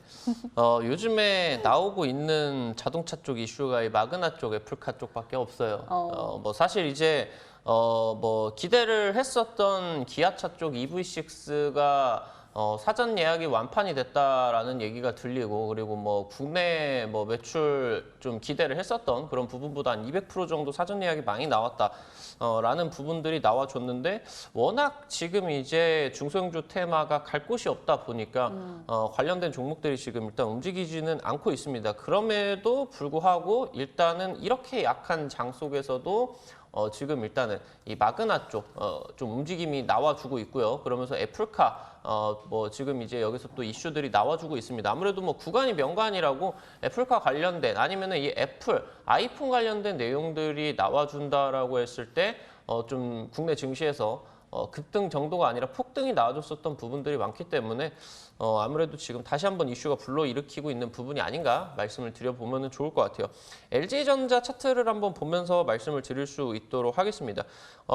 요즘에 나오고 있는 자동차 쪽 이슈가 이 마그나 쪽, 애플카 쪽밖에 없어요. 뭐 사실 이제 뭐 기대를 했었던 기아차 쪽 EV6가 사전 예약이 완판이 됐다라는 얘기가 들리고, 그리고 뭐 국내 뭐 매출 좀 기대를 했었던 그런 부분보다 한 200% 정도 사전 예약이 많이 나왔다. 라는 부분들이 나와줬는데, 워낙 지금 이제 중소형주 테마가 갈 곳이 없다 보니까 관련된 종목들이 지금 일단 움직이지는 않고 있습니다. 그럼에도 불구하고 일단은 이렇게 약한 장 속에서도 지금 일단은 이 마그나 쪽 좀 움직임이 나와주고 있고요. 그러면서 애플카 뭐 지금 이제 여기서 또 이슈들이 나와주고 있습니다. 아무래도 뭐 구간이 명간이라고 애플카 관련된, 아니면은 이 애플 아이폰 관련된 내용들이 나와준다라고 했을 때 좀 국내 증시에서 급등 정도가 아니라 폭등이 나와줬었던 부분들이 많기 때문에 아무래도 지금 다시 한번 이슈가 불러일으키고 있는 부분이 아닌가 말씀을 드려보면 좋을 것 같아요. LG전자 차트를 한번 보면서 말씀을 드릴 수 있도록 하겠습니다.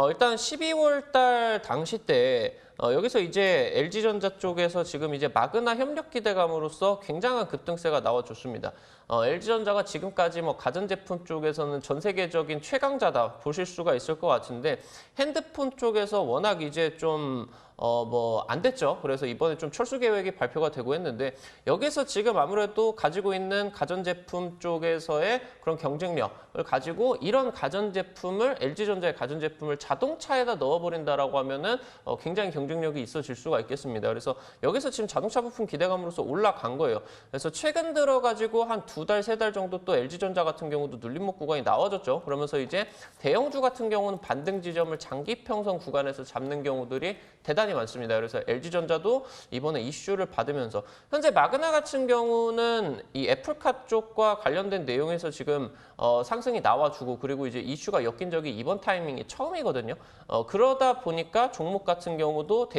일단 12월 달 당시 때 여기서 이제 LG전자 쪽에서 지금 이제 마그나 협력 기대감으로써 굉장한 급등세가 나와줬습니다. LG전자가 지금까지 뭐 가전제품 쪽에서는 전 세계적인 최강자다 보실 수가 있을 것 같은데, 핸드폰 쪽에서 워낙 이제 좀 뭐 안 됐죠. 그래서 이번에 좀 철수 계획이 발표가 되고 했는데, 여기서 지금 아무래도 가지고 있는 가전제품 쪽에서의 그런 경쟁력을 가지고 이런 가전제품을, LG전자의 가전제품을 자동차에다 넣어버린다라고 하면은 굉장히 경쟁력이 있어질 수가 있겠습니다. 그래서 여기서 지금 자동차 부품 기대감으로서 올라간 거예요. 그래서 최근 들어 가지고 한 2달, 3달 정도 또 LG전자 같은 경우도 눌림목 구간이 나와졌죠. 그러면서 이제 대형주 같은 경우는 반등 지점을 장기 평선 구간에서 잡는 경우들이 대단히 많습니다. 그래서 LG전자도 이번에 이슈를 받으면서, 현재 마그나 같은 경우는 이 애플카 쪽과 관련된 내용에서 지금 상승이 나와주고, 그리고 이제 이슈가 엮인 적이 이번 타이밍이 처음이거든요. 그러다 보니까 종목 같은 경우도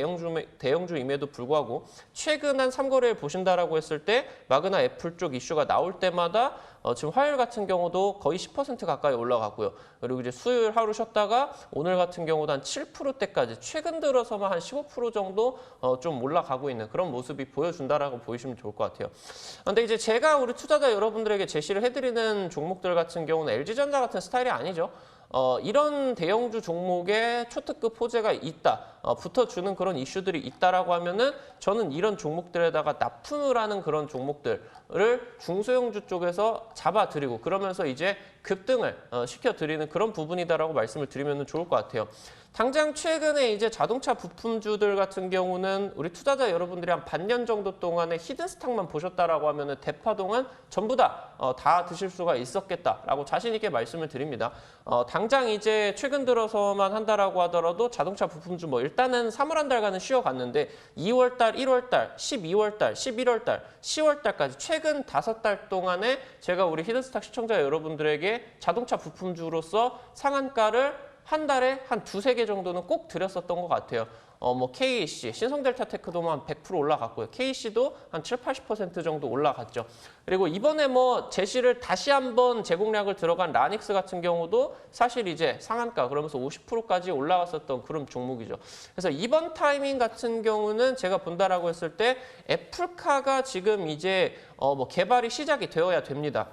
대형주임에도 불구하고 최근 한 3거래일 보신다라고 했을 때 마그나 애플 쪽 이슈가 나올 때마다 지금 화요일 같은 경우도 거의 10% 가까이 올라갔고요. 그리고 이제 수요일 하루 쉬었다가 오늘 같은 경우도 한 7%대까지 최근 들어서만 한 15% 정도 좀 올라가고 있는 그런 모습이 보여준다라고 보시면 좋을 것 같아요. 근데 이제 제가 우리 투자자 여러분들에게 제시를 해드리는 종목들 같은 경우는 LG전자 같은 스타일이 아니죠. 이런 대형주 종목에 초특급 호재가 있다, 붙어주는 그런 이슈들이 있다라고 하면은 저는 이런 종목들에다가 납품을 하는 그런 종목들을 중소형주 쪽에서 잡아드리고, 그러면서 이제 급등을 시켜드리는 그런 부분이다라고 말씀을 드리면 좋을 것 같아요. 당장 최근에 이제 자동차 부품주들 같은 경우는 우리 투자자 여러분들이 한 반년 정도 동안에 히든스탁만 보셨다라고 하면은 대파동은 전부 다 드실 수가 있었겠다라고 자신 있게 말씀을 드립니다. 당장 이제 최근 들어서만 한다라고 하더라도 자동차 부품주 뭐 일단은 3월 한 달간은 쉬어갔는데 2월달, 1월달, 12월달, 11월달, 10월달까지 최근 5달 동안에 제가 우리 히든스탁 시청자 여러분들에게 자동차 부품주로서 상한가를 한 달에 한 2-3개 정도는 꼭 드렸었던 것 같아요. 뭐 KC, 신성델타테크도 한 100% 올라갔고요. KC도 한 70-80% 정도 올라갔죠. 그리고 이번에 뭐 제시를 다시 한번 제공량을 들어간 라닉스 같은 경우도 사실 이제 상한가, 그러면서 50%까지 올라갔었던 그런 종목이죠. 그래서 이번 타이밍 같은 경우는 제가 본다라고 했을 때 애플카가 지금 이제 뭐 개발이 시작이 되어야 됩니다.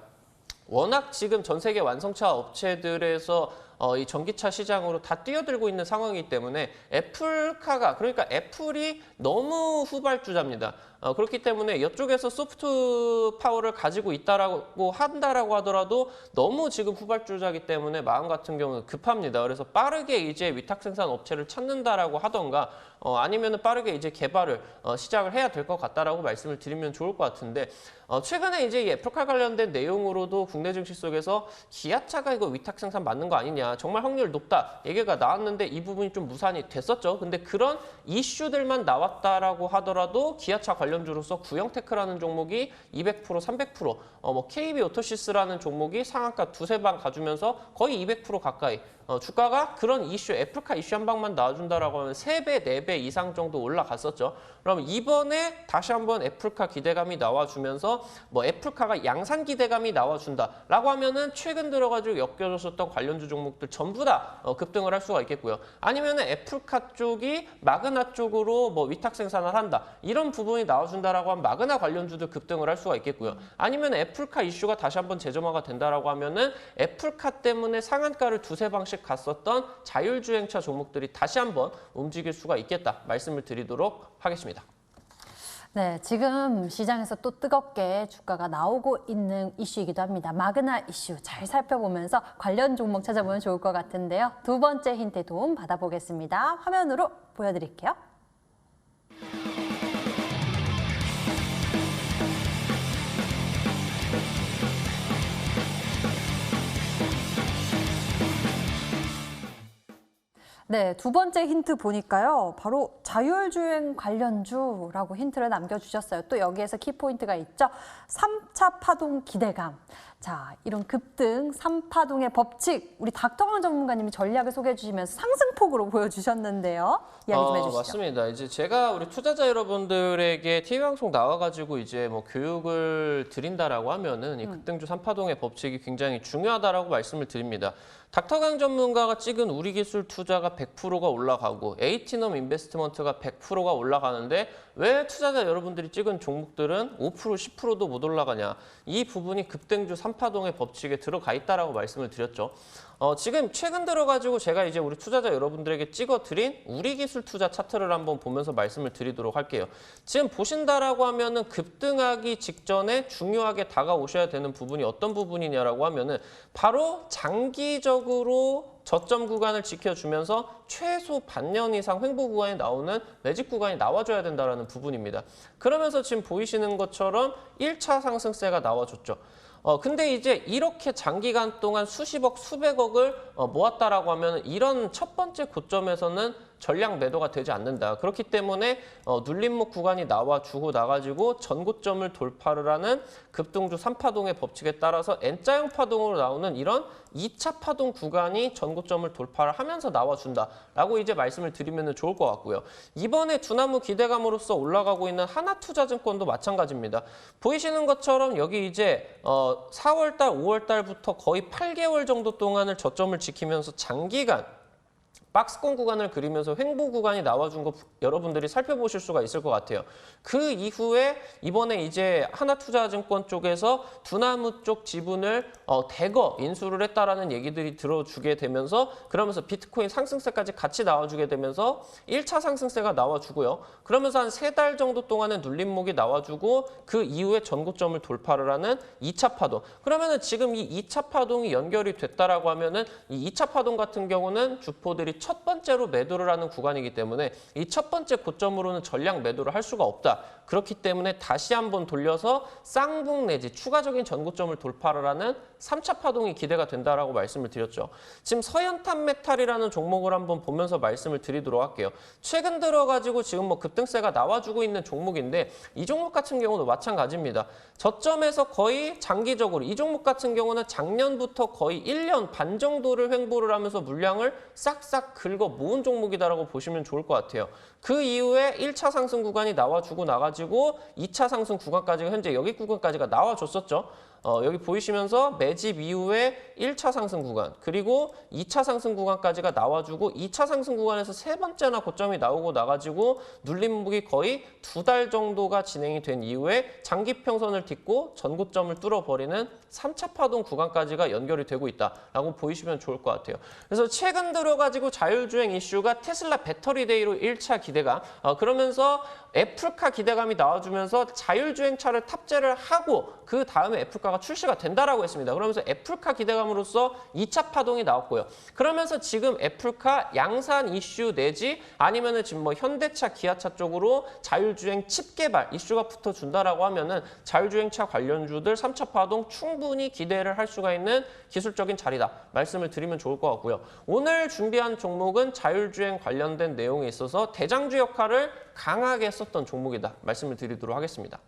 워낙 지금 전 세계 완성차 업체들에서 이 전기차 시장으로 다 뛰어들고 있는 상황이기 때문에 애플카가 그러니까 애플이 너무 후발주자입니다. 그렇기 때문에 이쪽에서 소프트 파워를 가지고 있다라고 한다라고 하더라도 너무 지금 후발주자이기 때문에 마음 같은 경우는 급합니다. 그래서 빠르게 이제 위탁 생산 업체를 찾는다라고 하던가 아니면은 빠르게 이제 개발을 시작을 해야 될 것 같다라고 말씀을 드리면 좋을 것 같은데 최근에 이제 이 애플카 관련된 내용으로도 국내 증시 속에서 기아차가 이거 위탁 생산 맞는 거 아니냐, 정말 확률 높다 얘기가 나왔는데 이 부분이 좀 무산이 됐었죠. 근데 그런 이슈들만 나왔다라고 하더라도 기아차 관련주로서 구형테크라는 종목이 200%, 300%, KB 오토시스라는 종목이 상한가 두세 방 가주면서 거의 200% 가까이 주가가 그런 이슈, 애플카 이슈 한 방만 나와준다라고 하면 3배, 4배 이상 정도 올라갔었죠. 그럼 이번에 다시 한번 애플카 기대감이 나와주면서 애플카가 양산 기대감이 나와준다라고 하면은 최근 들어가지고 엮여졌었던 관련주 종목들 전부 다 급등을 할 수가 있겠고요. 아니면은 애플카 쪽이 마그나 쪽으로 위탁 생산을 한다 이런 부분이 나와준다라고 하면 마그나 관련주도 급등을 할 수가 있겠고요. 아니면 애플카 이슈가 다시 한번 재점화가 된다라고 하면은 애플카 때문에 상한가를 두세 방씩 갔었던 자율주행차 종목들이 다시 한번 움직일 수가 있겠다 말씀을 드리도록 하겠습니다. 네, 지금 시장에서 또 뜨겁게 주가가 나오고 있는 이슈이기도 합니다. 마그나 이슈 잘 살펴보면서 관련 종목 찾아보면 좋을 것 같은데요. 두 번째 힌트의 도움 받아보겠습니다. 화면으로 보여드릴게요. 네, 두 번째 힌트 보니까요. 바로 자율주행 관련주라고 힌트를 남겨주셨어요. 또 여기에서 키포인트가 있죠. 3차 파동 기대감. 자, 이런 급등 3파동의 법칙, 우리 닥터강 전문가님이 전략을 소개해 주시면서 상승폭으로 보여주셨는데요. 이야기 좀 해주시죠. 맞습니다. 이제 제가 우리 투자자 여러분들에게 TV 방송 나와가지고 이제 교육을 드린다라고 하면은 이 급등주 3파동의 법칙이 굉장히 중요하다라고 말씀을 드립니다. 닥터강 전문가가 찍은 우리 기술 투자가 100%가 올라가고 에이티넘 인베스트먼트가 100%가 올라가는데 왜 투자자 여러분들이 찍은 종목들은 5%, 10%도 못 올라가냐. 이 부분이 급등주 3파동의 법칙에 들어가 있다라고 말씀을 드렸죠. 지금 최근 들어가지고 제가 이제 우리 투자자 여러분들에게 찍어드린 우리 기술 투자 차트를 한번 보면서 말씀을 드리도록 할게요. 지금 보신다라고 하면은 급등하기 직전에 중요하게 다가오셔야 되는 부분이 어떤 부분이냐라고 하면은 바로 장기적으로 저점 구간을 지켜주면서 최소 반년 이상 횡보 구간이 나오는 매집 구간이 나와줘야 된다는 부분입니다. 그러면서 지금 보이시는 것처럼 1차 상승세가 나와줬죠. 근데 이제 이렇게 장기간 동안 수십억, 수백억을 모았다라고 하면 이런 첫 번째 고점에서는 전량 매도가 되지 않는다. 그렇기 때문에 눌림목 구간이 나와주고 나가지고 전고점을 돌파를 하는 급등주 3파동의 법칙에 따라서 N자형 파동으로 나오는 이런 2차 파동 구간이 전고점을 돌파를 하면서 나와준다라고 이제 말씀을 드리면 좋을 것 같고요. 이번에 두나무 기대감으로서 올라가고 있는 하나투자증권도 마찬가지입니다. 보이시는 것처럼 여기 이제 4월달, 5월달부터 거의 8개월 정도 동안을 저점을 지키면서 장기간 박스권 구간을 그리면서 횡보 구간이 나와준 거 여러분들이 살펴보실 수가 있을 것 같아요. 그 이후에 이번에 이제 하나투자증권 쪽에서 두나무 쪽 지분을 대거 인수를 했다라는 얘기들이 들어주게 되면서 그러면서 비트코인 상승세까지 같이 나와주게 되면서 1차 상승세가 나와주고요. 그러면서 한 3달 정도 동안의 눌림목이 나와주고 그 이후에 전고점을 돌파를 하는 2차 파동. 그러면은 지금 이 2차 파동이 연결이 됐다라고 하면은 이 2차 파동 같은 경우는 주포들이 첫 번째로 매도를 하는 구간이기 때문에 이 첫 번째 고점으로는 전량 매도를 할 수가 없다. 그렇기 때문에 다시 한번 돌려서 쌍봉 내지 추가적인 전고점을 돌파를 하는 3차 파동이 기대가 된다라고 말씀을 드렸죠. 지금 서현탄 메탈이라는 종목을 한번 보면서 말씀을 드리도록 할게요. 최근 들어가지고 지금 급등세가 나와주고 있는 종목인데 이 종목 같은 경우도 마찬가지입니다. 저점에서 거의 장기적으로 이 종목 같은 경우는 작년부터 거의 1년 반 정도를 횡보를 하면서 물량을 싹싹 긁어 모은 종목이다라고 보시면 좋을 것 같아요. 그 이후에 1차 상승 구간이 나와주고 나가지고 2차 상승 구간까지 현재 여기 구간까지가 나와줬었죠. 여기 보이시면서 매집 이후에 1차 상승 구간 그리고 2차 상승 구간까지가 나와주고 2차 상승 구간에서 세 번째나 고점이 나오고 나가지고 눌림목이 거의 2달 정도가 진행이 된 이후에 장기 평선을 딛고 전고점을 뚫어버리는 3차 파동 구간까지가 연결이 되고 있다라고 보이시면 좋을 것 같아요. 그래서 최근 들어가지고 자율주행 이슈가 테슬라 배터리데이로 1차 기대감 그러면서 애플카 기대감이 나와주면서 자율주행차를 탑재를 하고 그 다음에 애플카가 출시가 된다라고 했습니다. 그러면서 애플카 기대감으로서 2차 파동이 나왔고요. 그러면서 지금 애플카 양산 이슈 내지 아니면은 지금 뭐 현대차, 기아차 쪽으로 자율주행 칩 개발 이슈가 붙어준다라고 하면은 자율주행차 관련주들 3차 파동 충분히 기대를 할 수가 있는 기술적인 자리다. 말씀을 드리면 좋을 것 같고요. 오늘 준비한 종목은 자율주행 관련된 내용에 있어서 대장주 역할을 강하게 썼던 종목이다. 말씀을 드리도록 하겠습니다.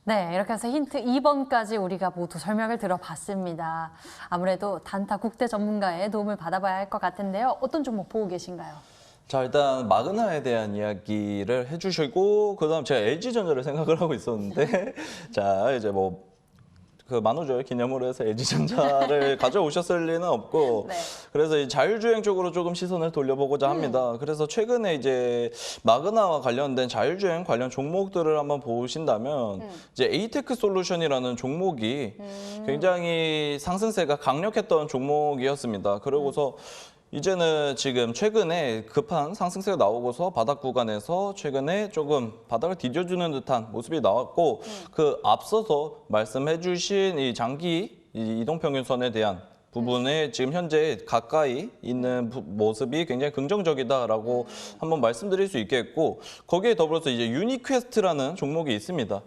네, 이렇게 해서 힌트 2번까지 우리가 모두 설명을 들어봤습니다. 아무래도 단타 국대 전문가의 도움을 받아봐야 할 것 같은데요. 어떤 종목 보고 계신가요? 자, 일단 마그나에 대한 이야기를 해주시고 그다음 제가 LG전자를 생각을 하고 있었는데 자, 이제 뭐 그 만우절 기념으로 해서 LG전자를 가져오셨을 리는 없고 네. 그래서 이 자율주행 쪽으로 조금 시선을 돌려보고자 합니다. 그래서 최근에 이제 마그나와 관련된 자율주행 관련 종목들을 한번 보신다면 이제 에이테크 솔루션이라는 종목이 굉장히 상승세가 강력했던 종목이었습니다. 그러고서 이제는 지금 최근에 급한 상승세가 나오고서 바닥 구간에서 최근에 조금 바닥을 뒤져주는 듯한 모습이 나왔고 그 앞서서 말씀해 주신 이 장기 이동평균선에 대한 부분에 지금 현재 가까이 있는 모습이 굉장히 긍정적이다라고 한번 말씀드릴 수 있겠고 거기에 더불어서 이제 유니퀘스트라는 종목이 있습니다.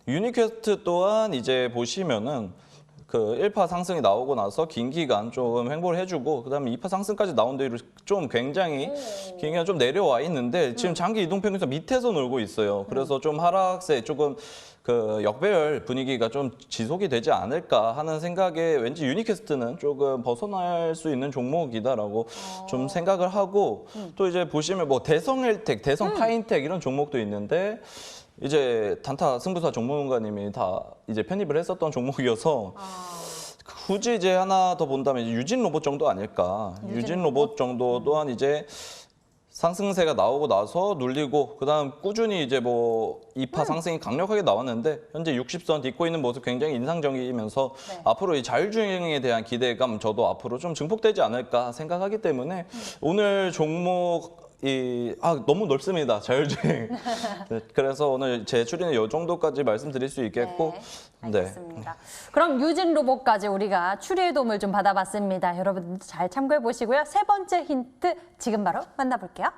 유니퀘스트 또한 이제 보시면은 그 1파 상승이 나오고 나서 긴 기간 좀 횡보를 해주고 그다음에 2파 상승까지 나온 뒤로 좀 굉장히 긴 기간 좀 내려와 있는데 지금 장기 이동평균선 밑에서 놀고 있어요. 그래서 좀 하락세 조금 그 역배열 분위기가 좀 지속이 되지 않을까 하는 생각에 왠지 유니캐스트는 조금 벗어날 수 있는 종목이다라고 좀 생각을 하고 또 이제 보시면 뭐 대성헬텍, 대성파인텍 이런 종목도 있는데 이제 단타 승부사 전문가님이 다 이제 편입을 했었던 종목이어서 굳이 이제 하나 더 본다면 이제 유진 로봇 정도 아닐까. 유진 로봇 정도 또한 이제 상승세가 나오고 나서 눌리고 그다음 꾸준히 이제 뭐 2파 상승이 강력하게 나왔는데 현재 60선 딛고 있는 모습 굉장히 인상적이면서 네. 앞으로 이 자율주행에 대한 기대감 저도 앞으로 좀 증폭되지 않을까 생각하기 때문에 오늘 종목 너무 넓습니다. 자율주행. 네, 그래서 오늘 제 추리는 이 정도까지 말씀드릴 수 있겠고. 네, 알겠습니다. 그럼 유진 로봇까지 우리가 추리의 도움을 좀 받아봤습니다. 여러분들 잘 참고해 보시고요. 세 번째 힌트 지금 바로 만나볼게요.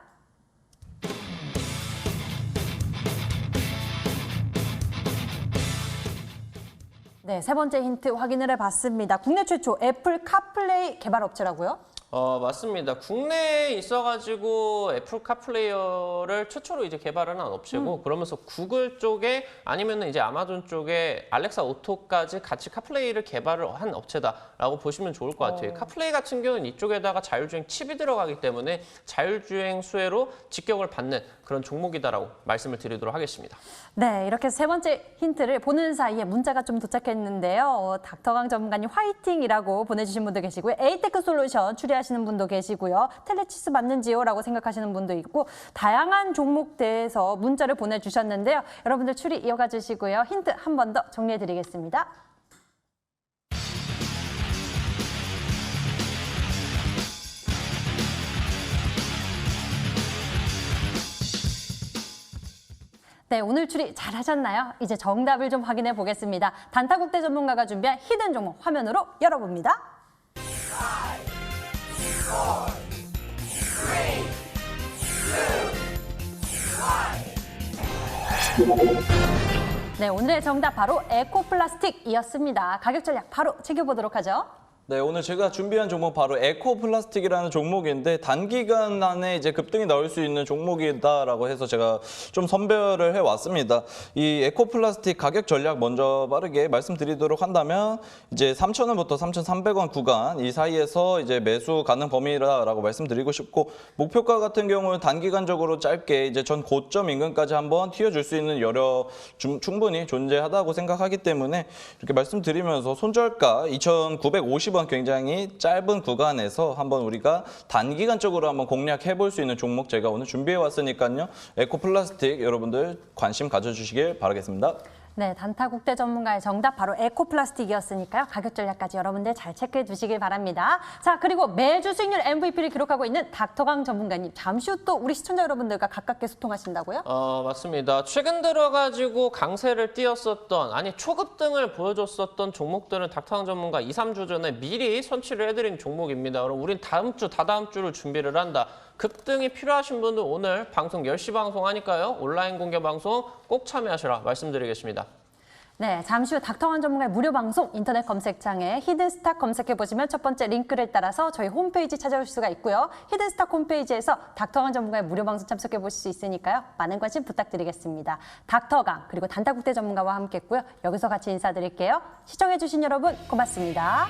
네, 세 번째 힌트 확인을 해봤습니다. 국내 최초 애플 카플레이 개발 업체라고요? 맞습니다. 국내에 있어가지고 애플 카플레이어를 최초로 이제 개발을 한 업체고 그러면서 구글 쪽에 아니면은 이제 아마존 쪽에 알렉사 오토까지 같이 카플레이를 개발을 한 업체다라고 보시면 좋을 것 같아요. 카플레이 같은 경우는 이쪽에다가 자율주행 칩이 들어가기 때문에 자율주행 수혜로 직격을 받는 그런 종목이다라고 말씀을 드리도록 하겠습니다. 네, 이렇게 세 번째 힌트를 보는 사이에 문자가 좀 도착했는데요. 닥터강 전문가님 화이팅이라고 보내주신 분도 계시고요. 에이테크 솔루션 추리하시는 분도 계시고요. 텔레치스 맞는지요? 라고 생각하시는 분도 있고 다양한 종목대에서 문자를 보내주셨는데요. 여러분들 추리 이어가 주시고요. 힌트 한 번 더 정리해드리겠습니다. 네, 오늘 추리 잘 하셨나요? 이제 정답을 좀 확인해 보겠습니다. 단타국대 전문가가 준비한 히든 종목 화면으로 열어봅니다. 네, 오늘의 정답 바로 에코플라스틱이었습니다. 가격 전략 바로 챙겨보도록 하죠. 네, 오늘 제가 준비한 종목 바로 에코플라스틱이라는 종목인데 단기간 안에 이제 급등이 나올 수 있는 종목이다라고 해서 제가 좀 선별을 해왔습니다. 이 에코플라스틱 가격 전략 먼저 빠르게 말씀드리도록 한다면 이제 3,000원부터 3,300원 구간 이 사이에서 이제 매수 가능 범위라고 말씀드리고 싶고 목표가 같은 경우는 단기간적으로 짧게 이제 전 고점 인근까지 한번 튀어줄 수 있는 여력 충분히 존재하다고 생각하기 때문에 이렇게 말씀드리면서 손절가 2,950원 굉장히 짧은 구간에서 한번 우리가 단기간적으로 한번 공략해 볼 수 있는 종목 제가 오늘 준비해 왔으니까요. 에코플라스틱 여러분들 관심 가져주시길 바라겠습니다. 네, 단타국대 전문가의 정답 바로 에코플라스틱이었으니까요. 가격 전략까지 여러분들 잘 체크해 두시길 바랍니다. 자, 그리고 매주 수익률 MVP를 기록하고 있는 닥터강 전문가님. 잠시 후 또 우리 시청자 여러분들과 가깝게 소통하신다고요? 맞습니다. 최근 들어가지고 강세를 띄었었던, 아니 초급등을 보여줬었던 종목들은 닥터강 전문가 2, 3주 전에 미리 선취를 해드린 종목입니다. 그럼 우린 다음 주, 다다음 주를 준비를 한다. 급등이 필요하신 분들 오늘 방송 10시 방송하니까요. 온라인 공개 방송 꼭 참여하시라 말씀드리겠습니다. 네, 잠시 후 닥터강 전문가의 무료 방송 인터넷 검색창에 히든스탁 검색해보시면 첫 번째 링크를 따라서 저희 홈페이지 찾아오실 수가 있고요. 히든스탁 홈페이지에서 닥터강 전문가의 무료 방송 참석해보실 수 있으니까요. 많은 관심 부탁드리겠습니다. 닥터강 그리고 단타국대 전문가와 함께했고요. 여기서 같이 인사드릴게요. 시청해주신 여러분 고맙습니다.